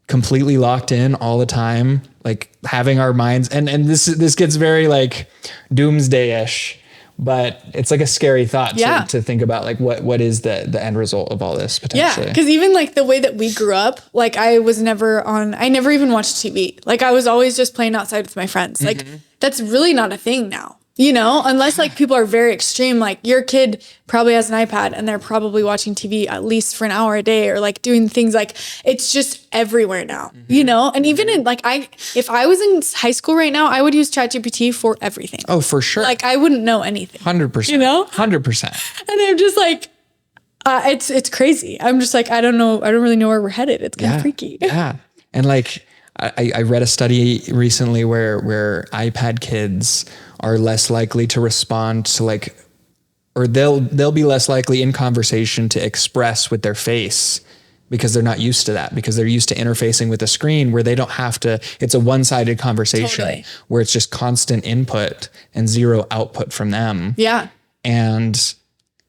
completely locked in all the time? Like having our minds and this gets very like doomsday-ish, but it's like a scary thought to think about like what is the end result of all this potentially. Yeah. Cause even like the way that we grew up, like I never even watched TV. Like I was always just playing outside with my friends. Like that's really not a thing now. You know, unless like people are very extreme, like your kid probably has an iPad and they're probably watching TV at least for an hour a day or like doing things like it's just everywhere now, you know? And even in like, if I was in high school right now, I would use ChatGPT for everything. Oh, for sure. Like I wouldn't know anything. 100%. You know? 100%. And I'm just like, it's crazy. I'm just like, I don't know. I don't really know where we're headed. It's kind of freaky. Yeah. And like, I read a study recently where iPad kids are less likely to respond to like, or they'll be less likely in conversation to express with their face because they're not used to that, because they're used to interfacing with a screen where they don't have to, it's a one-sided conversation where it's just constant input and zero output from them. Yeah. And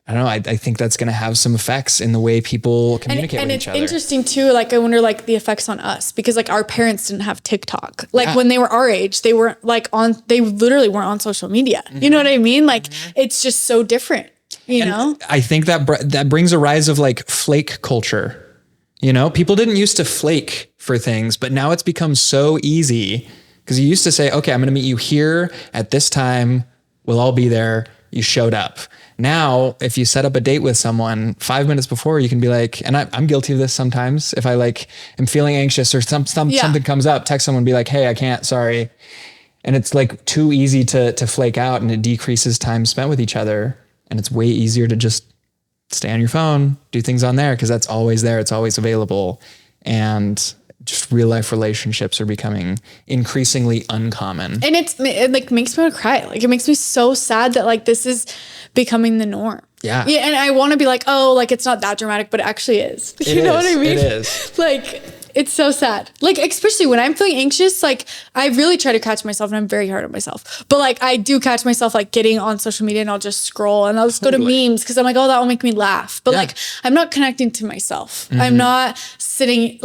I don't know. I think that's going to have some effects in the way people communicate with each other. And it's interesting too. Like I wonder like the effects on us because like our parents didn't have TikTok. Like when they were our age, they weren't like they literally weren't on social media. You know what I mean? Like it's just so different, you know? I think that brings a rise of like flake culture. You know, people didn't used to flake for things, but now it's become so easy because you used to say, okay, I'm going to meet you here at this time. We'll all be there. You showed up. Now, if you set up a date with someone 5 minutes before, you can be like, and I'm guilty of this sometimes. If I like am feeling anxious or something comes up, text someone, be like, hey, I can't, sorry. And it's like too easy to flake out, and it decreases time spent with each other. And it's way easier to just stay on your phone, do things on there because that's always there. It's always available. And just real life relationships are becoming increasingly uncommon. And it like makes me want to cry. Like it makes me so sad that like this is becoming the norm. Yeah. Yeah. And I want to be like, oh, like it's not that dramatic, but it actually is. You know what I mean? It is. Like it's so sad. Like, especially when I'm feeling anxious, like I really try to catch myself and I'm very hard on myself, but like I do catch myself like getting on social media and I'll just scroll and I'll just go to memes. Cause I'm like, oh, that will make me laugh. But like, I'm not connecting to myself. I'm not sitting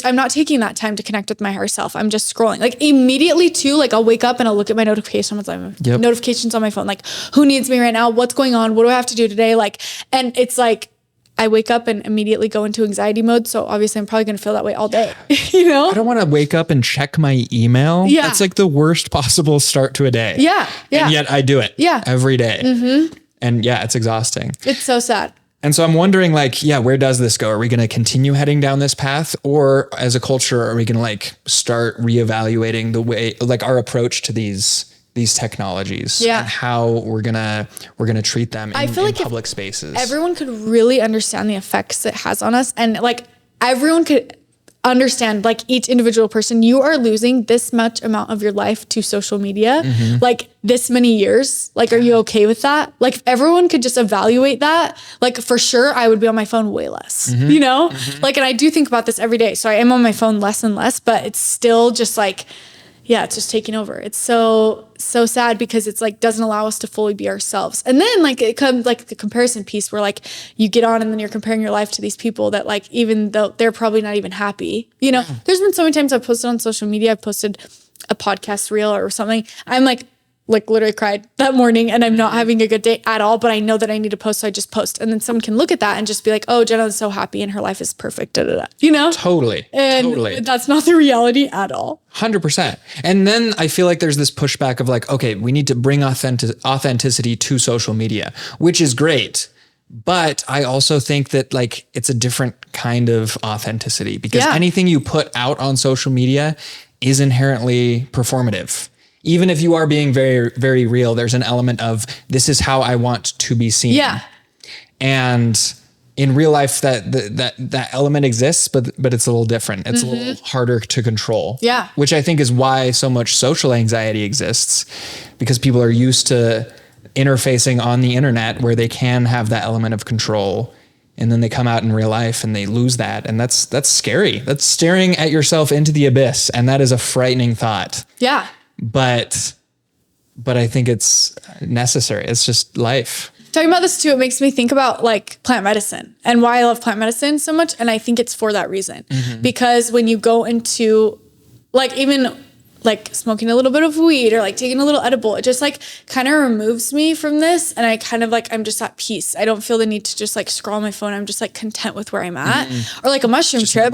I'm not taking that time to connect with my higher self. I'm just scrolling like immediately too. Like I'll wake up and I'll look at my notifications on my phone. Like who needs me right now? What's going on? What do I have to do today? Like, and it's like, I wake up and immediately go into anxiety mode. So obviously I'm probably going to feel that way all day, you know? I don't want to wake up and check my email. Yeah. That's like the worst possible start to a day. Yeah. Yeah. And yet I do it every day. Mm-hmm. And yeah, it's exhausting. It's so sad. And so I'm wondering like, where does this go? Are we going to continue heading down this path? Or as a culture, are we going to like start reevaluating the way, like our approach to these technologies and how we're gonna treat them in public spaces? Everyone could really understand the effects it has on us, and like everyone could understand, like each individual person, you are losing this much amount of your life to social media, like this many years. Like, are you okay with that? Like, if everyone could just evaluate that, like for sure, I would be on my phone way less, you know? Like, and I do think about this every day. So I am on my phone less and less, but it's still just like, it's just taking over. It's so sad because it's like doesn't allow us to fully be ourselves. And then like it comes like the comparison piece where like you get on and then you're comparing your life to these people that like, even though they're probably not even happy, you know, there's been so many times I've posted on social media, I've posted a podcast reel or something. I'm like literally cried that morning and I'm not having a good day at all, but I know that I need to post. So I just post. And then someone can look at that and just be like, oh, Jenna's so happy and her life is perfect. You know? Totally. And that's not the reality at all. 100%. And then I feel like there's this pushback of like, okay, we need to bring authenticity to social media, which is great. But I also think that like it's a different kind of authenticity because anything you put out on social media is inherently performative. Even if you are being very, very real, there's an element of this is how I want to be seen. Yeah. And in real life, that element exists, but it's a little different. It's a little harder to control. Yeah. Which I think is why so much social anxiety exists, because people are used to interfacing on the internet where they can have that element of control. And then they come out in real life and they lose that. And that's scary. That's staring at yourself into the abyss. And that is a frightening thought. Yeah. But I think it's necessary. It's just life. Talking about this too, it makes me think about like plant medicine and why I love plant medicine so much. And I think it's for that reason, because when you go into like even like smoking a little bit of weed or like taking a little edible, it just like kind of removes me from this. And I kind of like, I'm just at peace. I don't feel the need to just like scroll on my phone. I'm just like content with where I'm at. Or like a mushroom just trip,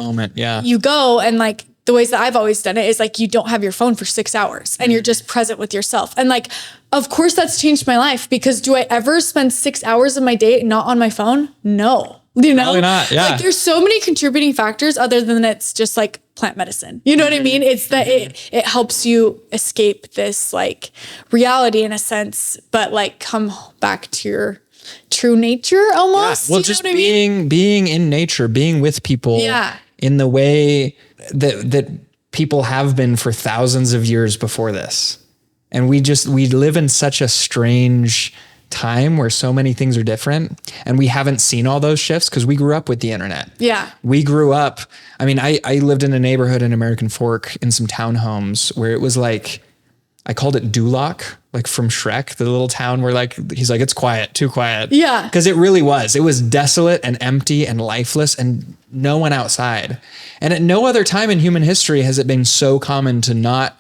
you go and like, the ways that I've always done it is like, you don't have your phone for 6 hours and you're just present with yourself. And like, of course that's changed my life, because do I ever spend 6 hours of my day not on my phone? No, you know, probably not. Yeah. Like there's so many contributing factors other than it's just like plant medicine. You know what I mean? It's that it helps you escape this like reality in a sense, but like come back to your true nature almost. Yeah. Well, just being in nature, being with people in the way that people have been for thousands of years before this. And we live in such a strange time where so many things are different and we haven't seen all those shifts because we grew up with the internet. Yeah. We grew up. I mean, I lived in a neighborhood in American Fork in some townhomes where it was like I called it Duloc, like from Shrek, the little town where like, he's like, it's quiet, too quiet. Yeah. Cause it really was. It was desolate and empty and lifeless and no one outside. And at no other time in human history has it been so common to not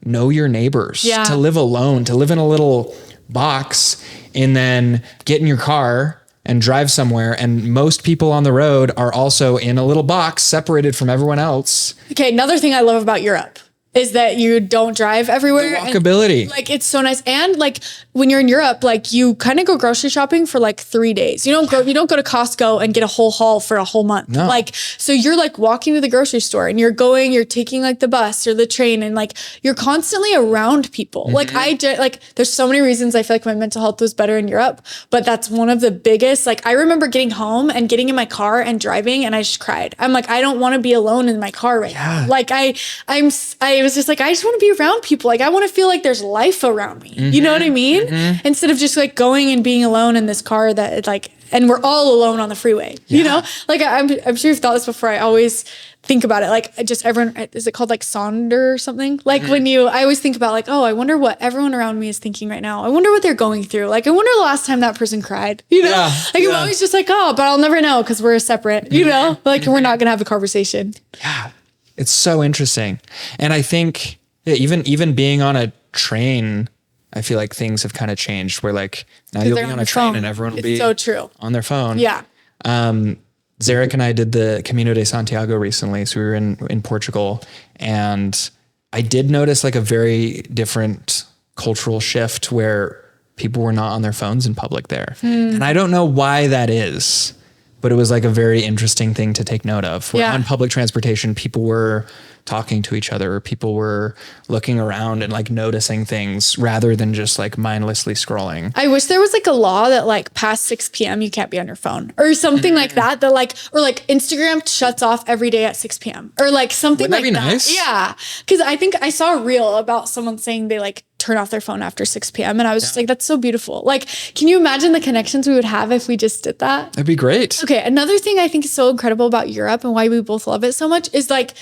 know your neighbors, to live alone, to live in a little box and then get in your car and drive somewhere. And most people on the road are also in a little box separated from everyone else. Okay. Another thing I love about Europe is that you don't drive everywhere. The walkability. And, like, it's so nice. And like when you're in Europe, like you kind of go grocery shopping for like 3 days. You don't go to Costco and get a whole haul for a whole month. No. Like, so you're like walking to the grocery store and you're taking like the bus or the train and like you're constantly around people. Like there's so many reasons I feel like my mental health was better in Europe, but that's one of the biggest. Like I remember getting home and getting in my car and driving and I just cried. I'm like, I don't want to be alone in my car right now. Like I was just like, I just want to be around people. Like I want to feel like there's life around me. You know what I mean? Instead of just like going and being alone in this car that like, and we're all alone on the freeway, you know? Like I'm sure you've thought this before. I always think about it. Like just everyone, is it called like Sonder or something? Like I always think about like, oh, I wonder what everyone around me is thinking right now. I wonder what they're going through. Like, I wonder the last time that person cried, you know? I'm always just like, oh, but I'll never know because we're separate, you know? Like we're not going to have a conversation. Yeah. It's so interesting. And I think even being on a train, I feel like things have kind of changed where like now you'll be on a train and everyone will be so true. on their phone. Yeah. Zarek and I did the Camino de Santiago recently. So we were in Portugal and I did notice like a very different cultural shift where people were not on their phones in public there. And I don't know why that is, but it was like a very interesting thing to take note of. Where on public transportation, people were talking to each other, or people were looking around and like noticing things rather than just like mindlessly scrolling. I wish there was like a law that like past 6 p.m. you can't be on your phone or something like that. That like, or like Instagram shuts off every day at 6 p.m. or like something Wouldn't like that be that. nice? Yeah. Cause I think I saw a reel about someone saying they like turn off their phone after 6 p.m. And I was just like, that's so beautiful. Like, can you imagine the connections we would have if we just did that? That'd be great. Okay. Another thing I think is so incredible about Europe and why we both love it so much is like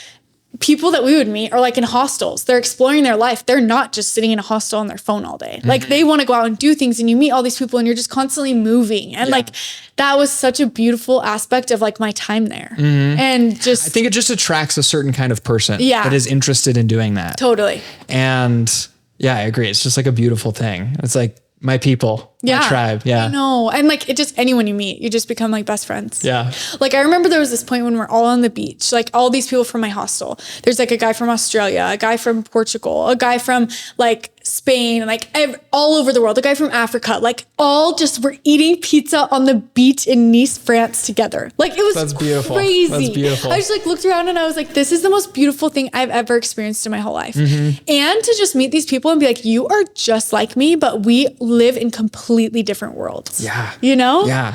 people that we would meet are like in hostels. They're exploring their life. They're not just sitting in a hostel on their phone all day. Like they want to go out and do things and you meet all these people and you're just constantly moving. And like that was such a beautiful aspect of like my time there. And just, I think it just attracts a certain kind of person that is interested in doing that. Totally. And yeah, I agree. It's just like a beautiful thing. It's like my people, my tribe. Yeah. I know. And like it just, anyone you meet, you just become like best friends. Yeah. Like I remember there was this point when we're all on the beach, like all these people from my hostel. There's like a guy from Australia, a guy from Portugal, a guy from like Spain, like all over the world, a guy from Africa, like all just were eating pizza on the beach in Nice, France together. Like it was beautiful. crazy. That's beautiful. I just like looked around and I was like, this is the most beautiful thing I've ever experienced in my whole life. And to just meet these people and be like, you are just like me, but we live in completely different worlds. Yeah. You know? Yeah.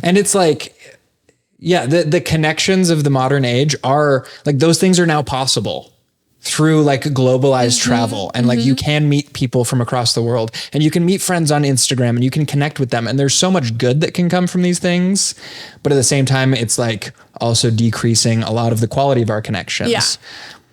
And it's like, yeah, the connections of the modern age are like, those things are now possible through like globalized travel. And like you can meet people from across the world and you can meet friends on Instagram and you can connect with them. And there's so much good that can come from these things. But at the same time, it's like also decreasing a lot of the quality of our connections. Yeah.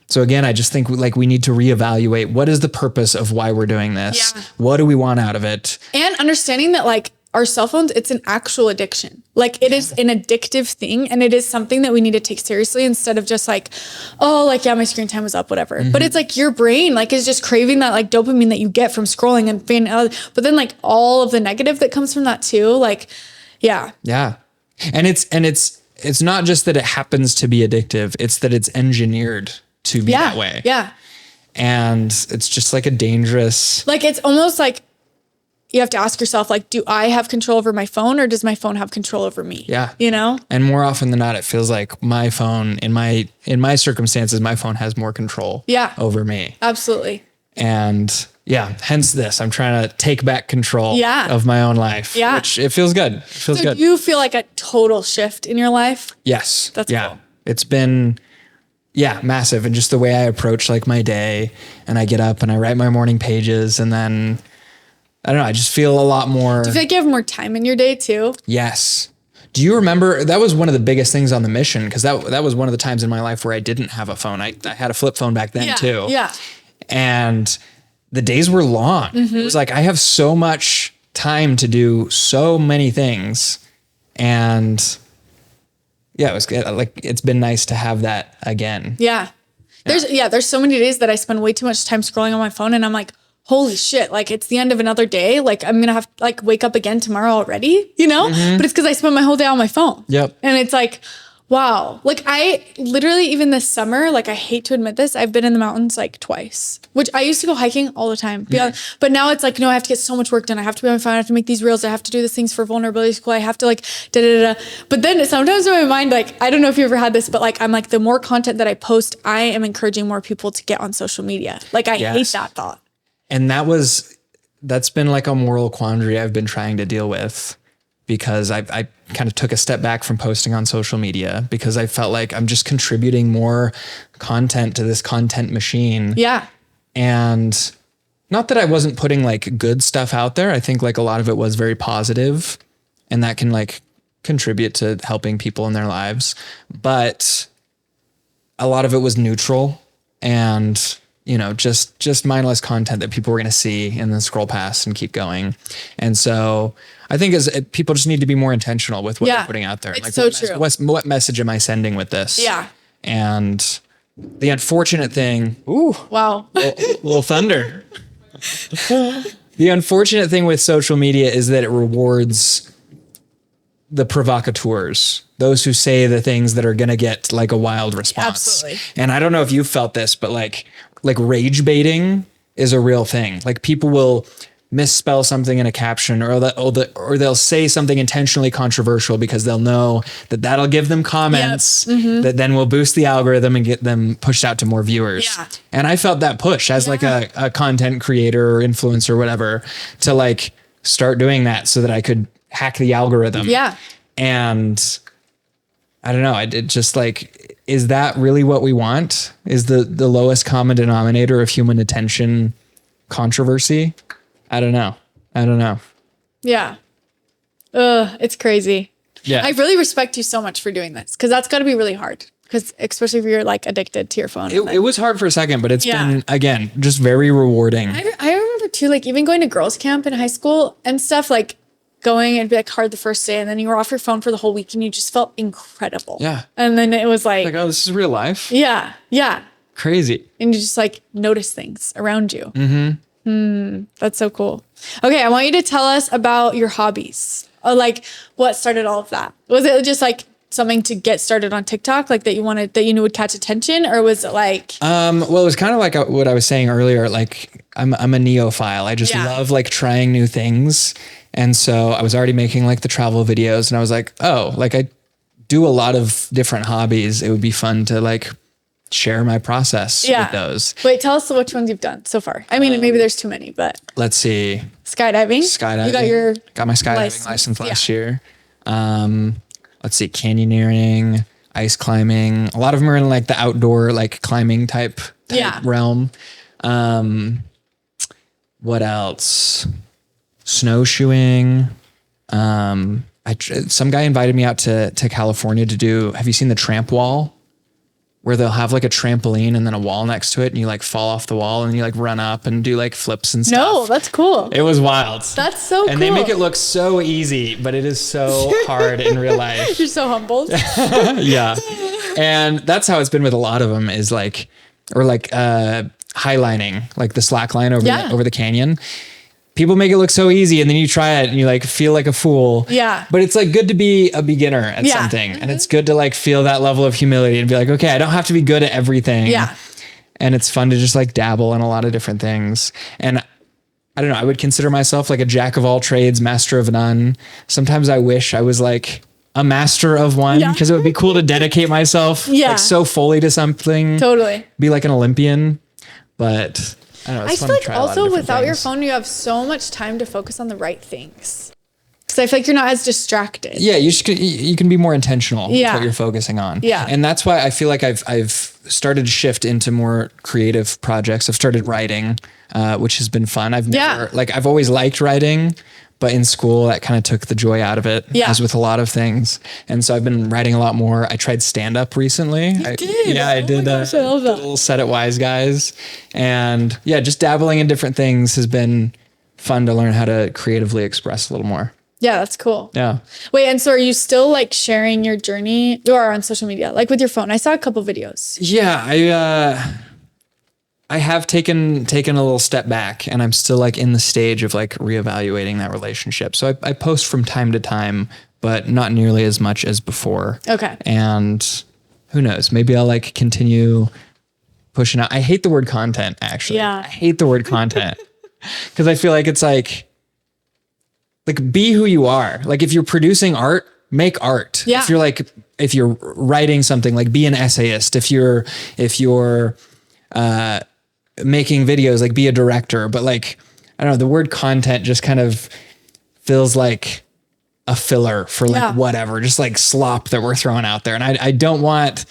So again, I just think like we need to reevaluate what is the purpose of why we're doing this? Yeah. What do we want out of it? And understanding that like our cell phones, it's an actual addiction. Like it is an addictive thing and it is something that we need to take seriously instead of just like, oh, like, yeah, my screen time was up, whatever. But it's like your brain like is just craving that like dopamine that you get from scrolling and fan. But then like all of the negative that comes from that too. Like, yeah. Yeah. And it's not just that it happens to be addictive. It's that it's engineered to be that way. Yeah. And it's just like a dangerous. Like, it's almost like you have to ask yourself, like, do I have control over my phone or does my phone have control over me? Yeah. You know? And more often than not, it feels like my phone in my circumstances, my phone has more control over me. Absolutely. And yeah, hence this, I'm trying to take back control of my own life, which it feels good. It feels good. Do you feel like a total shift in your life? Yes. That's cool. It's been massive. And just the way I approach like my day and I get up and I write my morning pages and then I don't know, I just feel a lot more. Do you feel like you have more time in your day too? Yes. Do you remember, that was one of the biggest things on the mission because that was one of the times in my life where I didn't have a phone. I had a flip phone back then too. Yeah. And the days were long. It was like, I have so much time to do so many things. And yeah, it was like, it's been nice to have that again. Yeah. There's so many days that I spend way too much time scrolling on my phone and I'm like, holy shit, like it's the end of another day. Like I'm going to have to like wake up again tomorrow already, you know? But it's because I spent my whole day on my phone. Yep. And it's like, wow. Like I literally, even this summer, like I hate to admit this, I've been in the mountains like twice, which I used to go hiking all the time. But now it's like, no, I have to get so much work done. I have to be on my phone. I have to make these reels. I have to do these things for vulnerability school. I have to like, da da da. But then sometimes in my mind, like, I don't know if you ever had this, but like, I'm like, the more content that I post, I am encouraging more people to get on social media. Like I hate that thought. And that's been like a moral quandary I've been trying to deal with, because I kind of took a step back from posting on social media because I felt like I'm just contributing more content to this content machine. Yeah. And not that I wasn't putting like good stuff out there. I think like a lot of it was very positive and that can like contribute to helping people in their lives. But a lot of it was neutral and, you know, just mindless content that people were going to see and then scroll past and keep going. And so I think people just need to be more intentional with what they're putting out there. It's like so true. What message am I sending with this? Yeah. And the unfortunate thing, Wow. little thunder. The unfortunate thing with social media is that it rewards the provocateurs, those who say the things that are going to get like a wild response. Absolutely. And I don't know if you've felt this, but like rage baiting is a real thing. Like people will misspell something in a caption or they'll say something intentionally controversial because they'll know that that'll give them comments that then will boost the algorithm and get them pushed out to more viewers. Yeah. And I felt that push as like a content creator or influencer or whatever to like start doing that so that I could hack the algorithm. Yeah. And I don't know. It just like, is that really what we want? Is the lowest common denominator of human attention controversy? I don't know. Yeah. It's crazy. Yeah. I really respect you so much for doing this because that's got to be really hard. Because especially if you're like addicted to your phone. It was hard for a second, but it's been, again, just very rewarding. I remember too, like even going to girls' camp in high school and stuff, like going and be like hard the first day and then you were off your phone for the whole week and you just felt incredible. Yeah. And then it was like, oh, this is real life. Yeah. Yeah. Crazy. And you just like notice things around you. That's so cool. Okay. I want you to tell us about your hobbies. Like what started all of that? Was it just like something to get started on TikTok, like that you knew would catch attention, or was it like? Well, it was kind of like what I was saying earlier. Like I'm a neophile. I just love like trying new things. And so I was already making like the travel videos and I was like, oh, like I do a lot of different hobbies. It would be fun to like share my process with those. Wait, tell us which ones you've done so far. I mean, maybe there's too many, but let's see. Skydiving. You got my skydiving license last year. Let's see, canyoneering, ice climbing. A lot of them are in like the outdoor, like climbing type realm. What else? Snowshoeing. Some guy invited me out to California to do, have you seen the tramp wall? Where they'll have like a trampoline and then a wall next to it and you like fall off the wall and you like run up and do like flips and stuff. No, that's cool. It was wild. That's so cool. And they make it look so easy, but it is so hard in real life. You're so humbled. Yeah. And that's how it's been with a lot of them is like, or like highlining, like the slack line over the canyon. People make it look so easy and then you try it and you like feel like a fool. Yeah. But it's like good to be a beginner at something. And it's good to like feel that level of humility and be like, okay, I don't have to be good at everything. Yeah. And it's fun to just like dabble in a lot of different things. And I don't know, I would consider myself like a jack of all trades, master of none. Sometimes I wish I was like a master of one because it would be cool to dedicate myself like so fully to something. Totally. Be like an Olympian. But I don't know. I feel like also without your phone, you have so much time to focus on the right things. Cause I feel like you're not as distracted. Yeah, you can be more intentional with what you're focusing on. Yeah. And that's why I feel like I've started to shift into more creative projects. I've started writing, which has been fun. I've always liked writing, but in school that kind of took the joy out of it, as with a lot of things. And so I've been writing a lot more. I tried stand up recently. I did a little set at Wise Guys, and just dabbling in different things has been fun to learn how to creatively express a little more. Yeah, that's cool. Yeah. Wait, and so are you still like sharing your journey or on social media, like with your phone? I saw a couple videos. Yeah, I have taken a little step back, and I'm still like in the stage of like reevaluating that relationship. So I post from time to time, but not nearly as much as before. Okay. And who knows, maybe I'll like continue pushing out. I hate the word content, actually. Yeah. I hate the word content because I feel like it's like be who you are. Like if you're producing art, make art. Yeah. If you're writing something, like be an essayist. If you're making videos, like be a director. But like, I don't know, the word content just kind of feels like a filler for like whatever, just like slop that we're throwing out there. And I don't want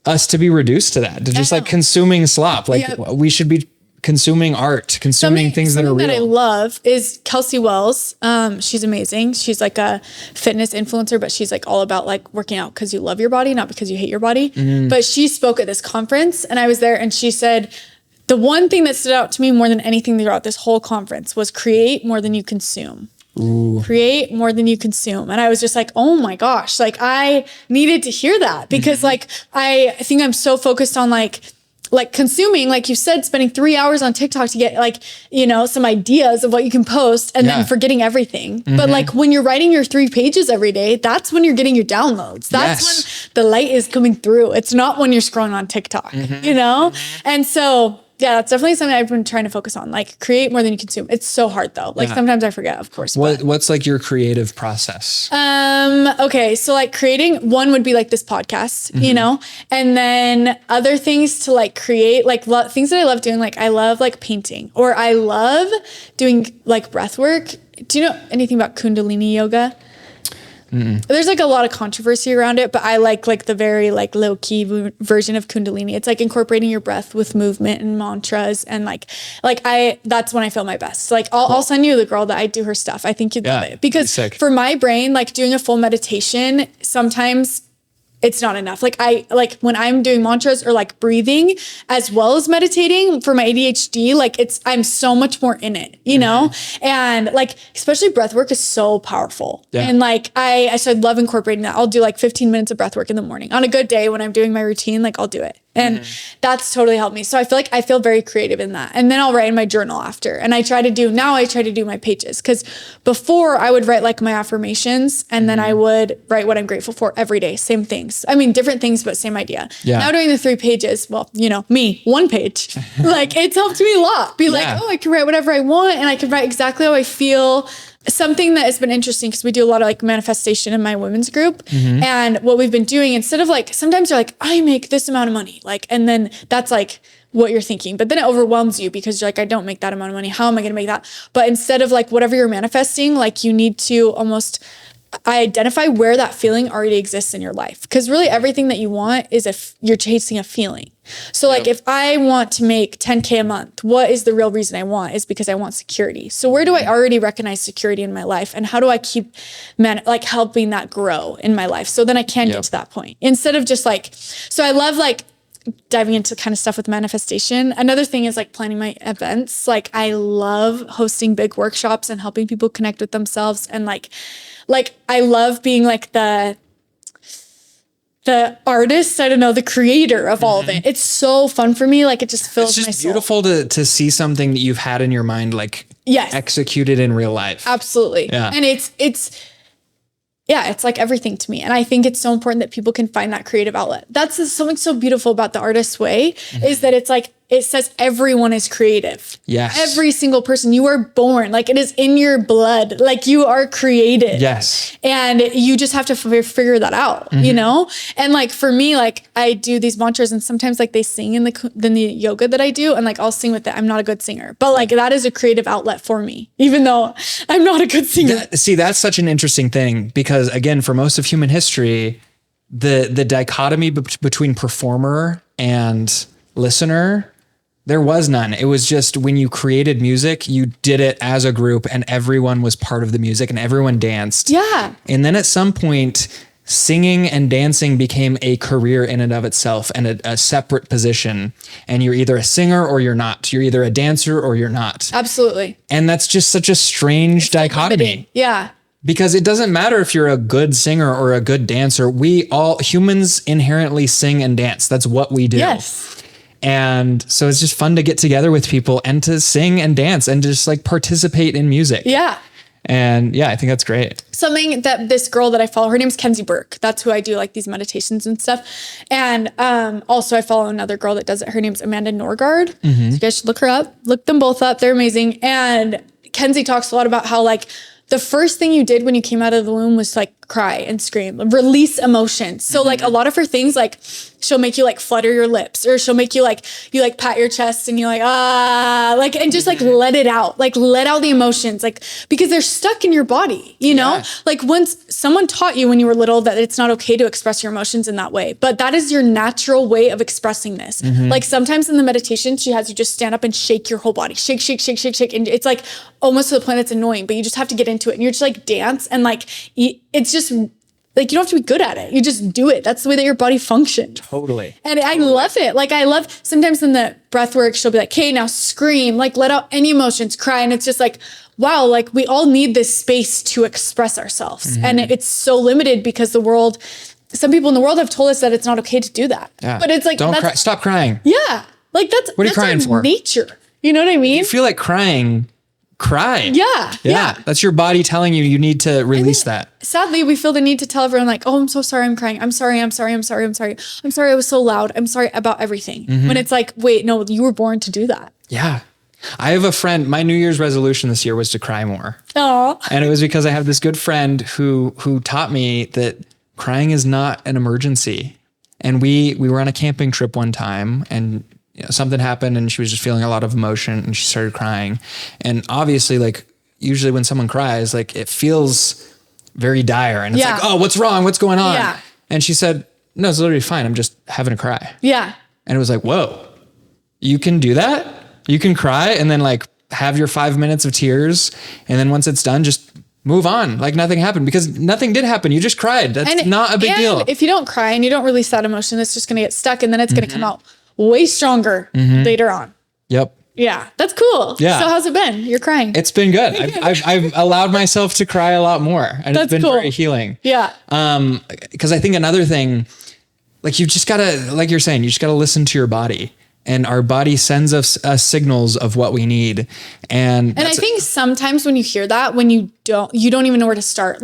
us to be reduced to that, to just like consuming slop. Like we should be consuming art, consuming things that are real. That I love is Kelsey Wells. She's amazing. She's like a fitness influencer, but she's like all about like working out because you love your body, not because you hate your body. But she spoke at this conference and I was there, and she said, the one thing that stood out to me more than anything throughout this whole conference was create more than you consume. Ooh. Create more than you consume. And I was just like, oh my gosh, like I needed to hear that because like, I think I'm so focused on like consuming, like you said, spending 3 hours on TikTok to get like, some ideas of what you can post and then forgetting everything. But like when you're writing your 3 pages every day, that's when you're getting your downloads. That's when the light is coming through. It's not when you're scrolling on TikTok, And so, yeah, that's definitely something I've been trying to focus on. Like create more than you consume. It's so hard though. Like sometimes I forget, of course. What's like your creative process? Okay. So like creating, one would be like this podcast, and then other things to like create, like things that I love doing. Like I love like painting, or I love doing like breath work. Do you know anything about Kundalini yoga? There's like a lot of controversy around it, but I like the very like low key version of Kundalini. It's like incorporating your breath with movement and mantras, and that's when I feel my best. Like I'll send you the girl that I do her stuff. I think you'd love it because for my brain, like doing a full meditation, sometimes it's not enough. Like when I'm doing mantras or like breathing as well as meditating for my ADHD, like I'm so much more in it, and like, especially breath work is so powerful. Yeah. And like, I love incorporating that. I'll do like 15 minutes of breath work in the morning on a good day when I'm doing my routine, like I'll do it. And that's totally helped me. So I feel like I feel very creative in that. And then I'll write in my journal after. And I try to do my pages. Cause before I would write like my affirmations, and then I would write what I'm grateful for every day. Same things. I mean, different things, but same idea. Yeah. Now doing the 3 pages, well, me, 1 page, like it's helped me a lot. Be like, I can write whatever I want, and I can write exactly how I feel. Something that has been interesting, because we do a lot of like manifestation in my women's group. And what we've been doing, instead of like, sometimes you're like, I make this amount of money, like, and then that's like what you're thinking, but then it overwhelms you because you're like, I don't make that amount of money. How am I going to make that? But instead of like whatever you're manifesting, like you need to almost identify where that feeling already exists in your life. Because really everything that you want is if you're chasing a feeling. So like if I want to make 10K a month, what is the real reason I want? Is because I want security. So where do I already recognize security in my life? And how do I keep helping that grow in my life? So then I can get to that point instead of just like, so I love like diving into kind of stuff with manifestation. Another thing is like planning my events. Like I love hosting big workshops and helping people connect with themselves. And like I love being like the artist, I don't know, the creator of all of it. It's so fun for me. Like it just fills my soul. It's just beautiful to see something that you've had in your mind, like executed in real life. Absolutely. Yeah. And it's like everything to me. And I think it's so important that people can find that creative outlet. That's something so beautiful about the artist's way is that it's like, it says everyone is creative. Yes. Every single person. You are born. Like, it is in your blood. Like, you are created. Yes. And you just have to figure that out, you know? And like, for me, like, I do these mantras, and sometimes like they sing in the yoga that I do, and like I'll sing with it. I'm not a good singer, but like that is a creative outlet for me, even though I'm not a good singer. See, that's such an interesting thing, because again, for most of human history, the dichotomy between performer and listener, there was none. It was just, when you created music, you did it as a group, and everyone was part of the music and everyone danced. Yeah. And then at some point, singing and dancing became a career in and of itself, and a separate position. And you're either a singer or you're not. You're either a dancer or you're not. Absolutely. And that's just such a strange dichotomy. Limiting. Yeah. Because it doesn't matter if you're a good singer or a good dancer. Humans inherently sing and dance. That's what we do. Yes. And so it's just fun to get together with people and to sing and dance and just like participate in music. Yeah. And yeah, I think that's great. Something that this girl that I follow, her name's Kenzie Burke. That's who I do like these meditations and stuff. And also I follow another girl that does it. Her name's Amanda Norgard. So you guys should look her up. Look them both up. They're amazing. And Kenzie talks a lot about how like the first thing you did when you came out of the womb was like cry and scream, release emotions. So like a lot of her things, like she'll make you like flutter your lips, or she'll make you like pat your chest and you're like, like, and just like let it out, like let out the emotions, like, because they're stuck in your body, you know, like once someone taught you when you were little that it's not okay to express your emotions in that way, but that is your natural way of expressing this. Like sometimes in the meditation, she has you just stand up and shake your whole body, shake, shake, shake, shake, shake. And it's like almost to the point that's annoying, but you just have to get into it, and you're just like dance, and like, it's just like, you don't have to be good at it. You just do it. That's the way that your body functions. Totally. And I love it. Like, I love, sometimes in the breath work, she'll be like, okay, now scream, like let out any emotions, cry. And it's just like, wow, like we all need this space to express ourselves. And it's so limited because some people in the world have told us that it's not okay to do that. Yeah. But it's like, don't cry. Stop crying. Yeah. Like what are you crying for? Nature. You know what I mean? If you feel like crying, cry. Yeah. That's your body telling you need to release that. Sadly, we feel the need to tell everyone like, oh, I'm so sorry, I'm crying. I'm sorry. I was so loud. I'm sorry about everything. When it's like, wait, no, you were born to do that. Yeah. I have a friend, my New Year's resolution this year was to cry more. Oh. And it was because I have this good friend who taught me that crying is not an emergency. And we were on a camping trip one time, and something happened, and she was just feeling a lot of emotion, and she started crying. And obviously, like, usually when someone cries, like, it feels very dire, and it's like, oh, what's wrong? What's going on? Yeah. And she said, no, it's literally fine. I'm just having a cry. Yeah. And it was like, whoa, you can do that? You can cry and then like have your 5 minutes of tears. And then once it's done, just move on. Like nothing happened, because nothing did happen. You just cried. That's not a big deal. If you don't cry and you don't release that emotion, it's just going to get stuck, and then it's going to come out way stronger later on. Yep. Yeah. That's cool. Yeah. So how's it been? You're crying. It's been good. I've allowed myself to cry a lot more, and it's been very healing. Yeah. Because I think another thing, like you just gotta, like you're saying, you just gotta listen to your body, and our body sends us signals of what we need. And I think sometimes when you hear that, when you don't even know where to start.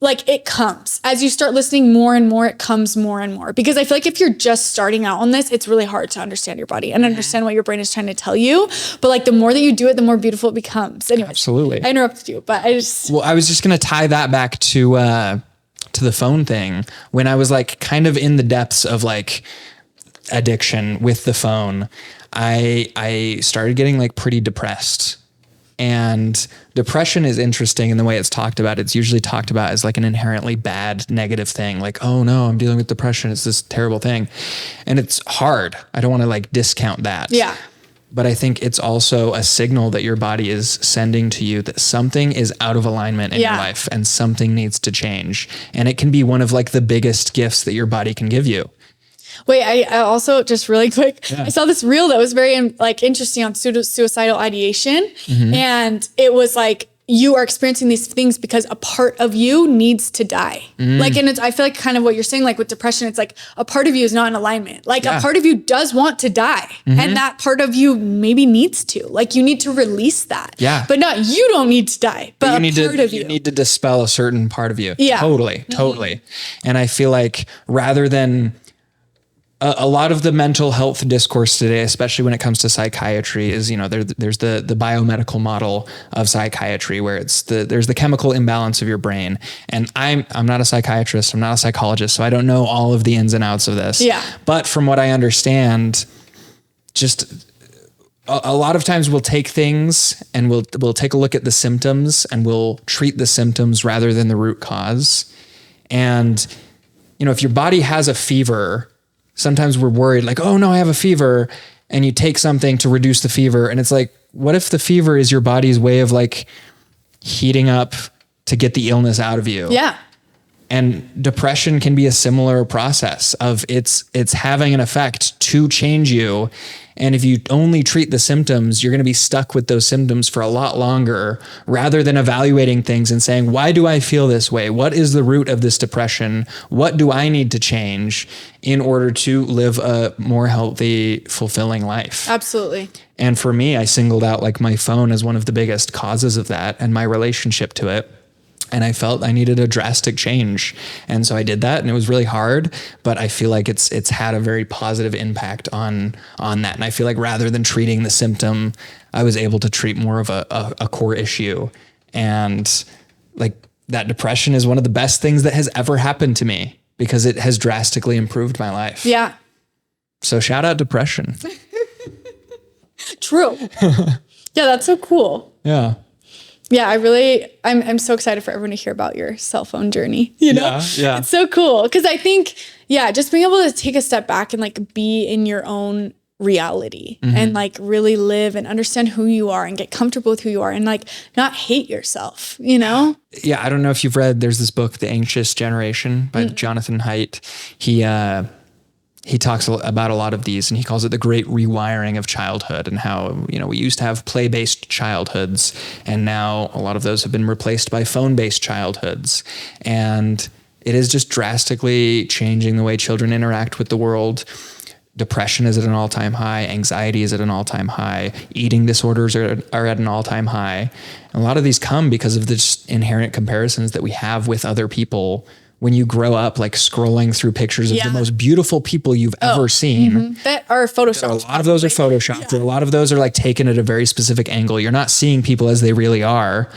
Like it comes as you start listening more and more, it comes more and more, because I feel like if you're just starting out on this, it's really hard to understand your body and understand what your brain is trying to tell you. But like the more that you do it, the more beautiful it becomes. Anyway, absolutely. I interrupted you, but I was just going to tie that back to the phone thing. When I was like kind of in the depths of like addiction with the phone, I started getting like pretty depressed. And depression is interesting in the way it's talked about. It's usually talked about as like an inherently bad, negative thing. Like, oh no, I'm dealing with depression. It's this terrible thing. And it's hard. I don't want to like discount that. Yeah. But I think it's also a signal that your body is sending to you that something is out of alignment in your life and something needs to change. And it can be one of like the biggest gifts that your body can give you. Wait, I also just really quick, I saw this reel that was very like interesting on suicidal ideation. And it was like, you are experiencing these things because a part of you needs to die. Like, and I feel like kind of what you're saying, like with depression, it's like a part of you is not in alignment. Like a part of you does want to die. And that part of you maybe needs to, like, you need to release that. Yeah. But not, you don't need to die, but you need to dispel a certain part of you. Yeah. Totally. And I feel like rather than a lot of the mental health discourse today, especially when it comes to psychiatry, is, there's the biomedical model of psychiatry where there's the chemical imbalance of your brain. And I'm not a psychiatrist. I'm not a psychologist. So I don't know all of the ins and outs of this. Yeah. But from what I understand, just a lot of times we'll take things and we'll take a look at the symptoms and we'll treat the symptoms rather than the root cause. And, if your body has a fever, sometimes we're worried like, oh no, I have a fever. And you take something to reduce the fever. And it's like, what if the fever is your body's way of like heating up to get the illness out of you? Yeah. And depression can be a similar process of it's having an effect to change you. And if you only treat the symptoms, you're going to be stuck with those symptoms for a lot longer rather than evaluating things and saying, why do I feel this way? What is the root of this depression? What do I need to change in order to live a more healthy, fulfilling life? Absolutely. And for me, I singled out like my phone as one of the biggest causes of that and my relationship to it. And I felt I needed a drastic change. And so I did that, and it was really hard, but I feel like it's had a very positive impact on that. And I feel like rather than treating the symptom, I was able to treat more of a core issue. And like that depression is one of the best things that has ever happened to me because it has drastically improved my life. Yeah. So shout out depression. True. Yeah, that's so cool. Yeah. Yeah, I'm so excited for everyone to hear about your cell phone journey. Yeah. It's so cool. Cause I think, just being able to take a step back and like be in your own reality and like really live and understand who you are and get comfortable with who you are and like not hate yourself, Yeah. I don't know if you've read, there's this book, The Anxious Generation by Jonathan Haidt. He talks about a lot of these and he calls it the great rewiring of childhood and how, we used to have play-based childhoods and now a lot of those have been replaced by phone-based childhoods. And it is just drastically changing the way children interact with the world. Depression is at an all-time high. Anxiety is at an all-time high. Eating disorders are at an all-time high. And a lot of these come because of the just inherent comparisons that we have with other people when you grow up, like scrolling through pictures of the most beautiful people you've ever seen. That are photoshopped. So a lot of those are photoshopped. And a lot of those are like taken at a very specific angle. You're not seeing people as they really are,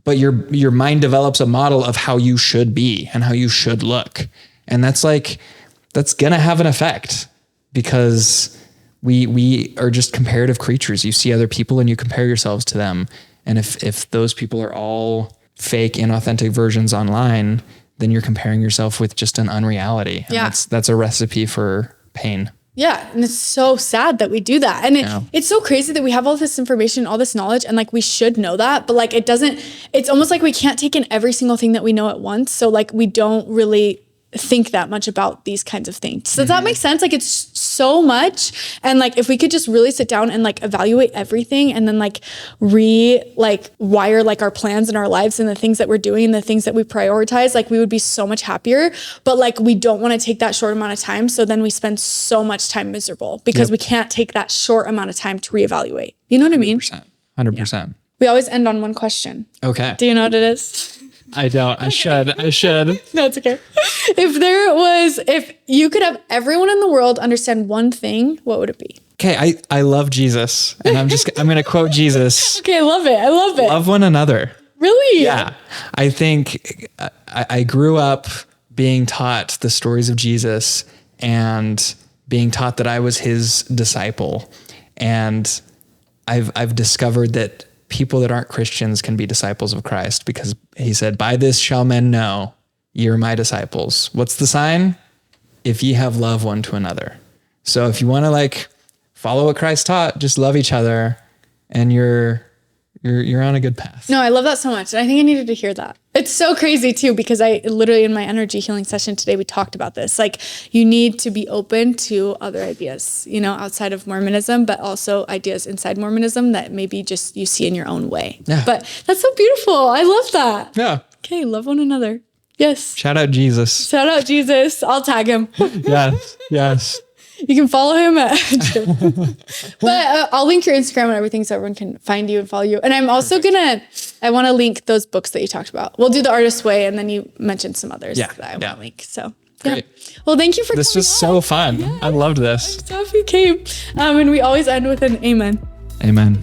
but your mind develops a model of how you should be and how you should look. And that's going to have an effect because we are just comparative creatures. You see other people and you compare yourselves to them. And if those people are all fake, inauthentic versions online, then you're comparing yourself with just an unreality. And that's a recipe for pain. Yeah. And it's so sad that we do that. And it's so crazy that we have all this information, all this knowledge, and like we should know that, but like it's almost like we can't take in every single thing that we know at once. So like we don't really think that much about these kinds of things. Does that make sense? Like it's so much. And like if we could just really sit down and like evaluate everything and then like wire like our plans in our lives and the things that we're doing and the things that we prioritize, like we would be so much happier. But like we don't want to take that short amount of time. So then we spend so much time miserable because we can't take that short amount of time to reevaluate. You know what I mean? 100%. Yeah. We always end on one question. Okay. Do you know what it is? I don't. I should. No, it's okay. If you could have everyone in the world understand one thing, what would it be? Okay, I love Jesus, and I'm going to quote Jesus. Okay, I love it. Love one another. Really? Yeah. I think I grew up being taught the stories of Jesus and being taught that I was his disciple, and I've discovered that people that aren't Christians can be disciples of Christ because he said, by this shall men know ye are my disciples. What's the sign? If ye have love one to another. So if you want to like follow what Christ taught, just love each other and you're on a good path. No, I love that so much. And I think I needed to hear that. It's so crazy too, because I literally in my energy healing session today, we talked about this. Like you need to be open to other ideas, outside of Mormonism, but also ideas inside Mormonism that maybe just you see in your own way. Yeah. But that's so beautiful. I love that. Yeah. Okay. Love one another. Yes. Shout out Jesus. I'll tag him. Yes. You can follow him at but I'll link your Instagram and everything so everyone can find you and follow you. And I'm also I want to link those books that you talked about. We'll do The Artist's Way and then you mentioned some others that I want to link. So Great. Well, thank you for This coming was so fun. I loved this. on. So if you came. And we always end with an amen. Amen.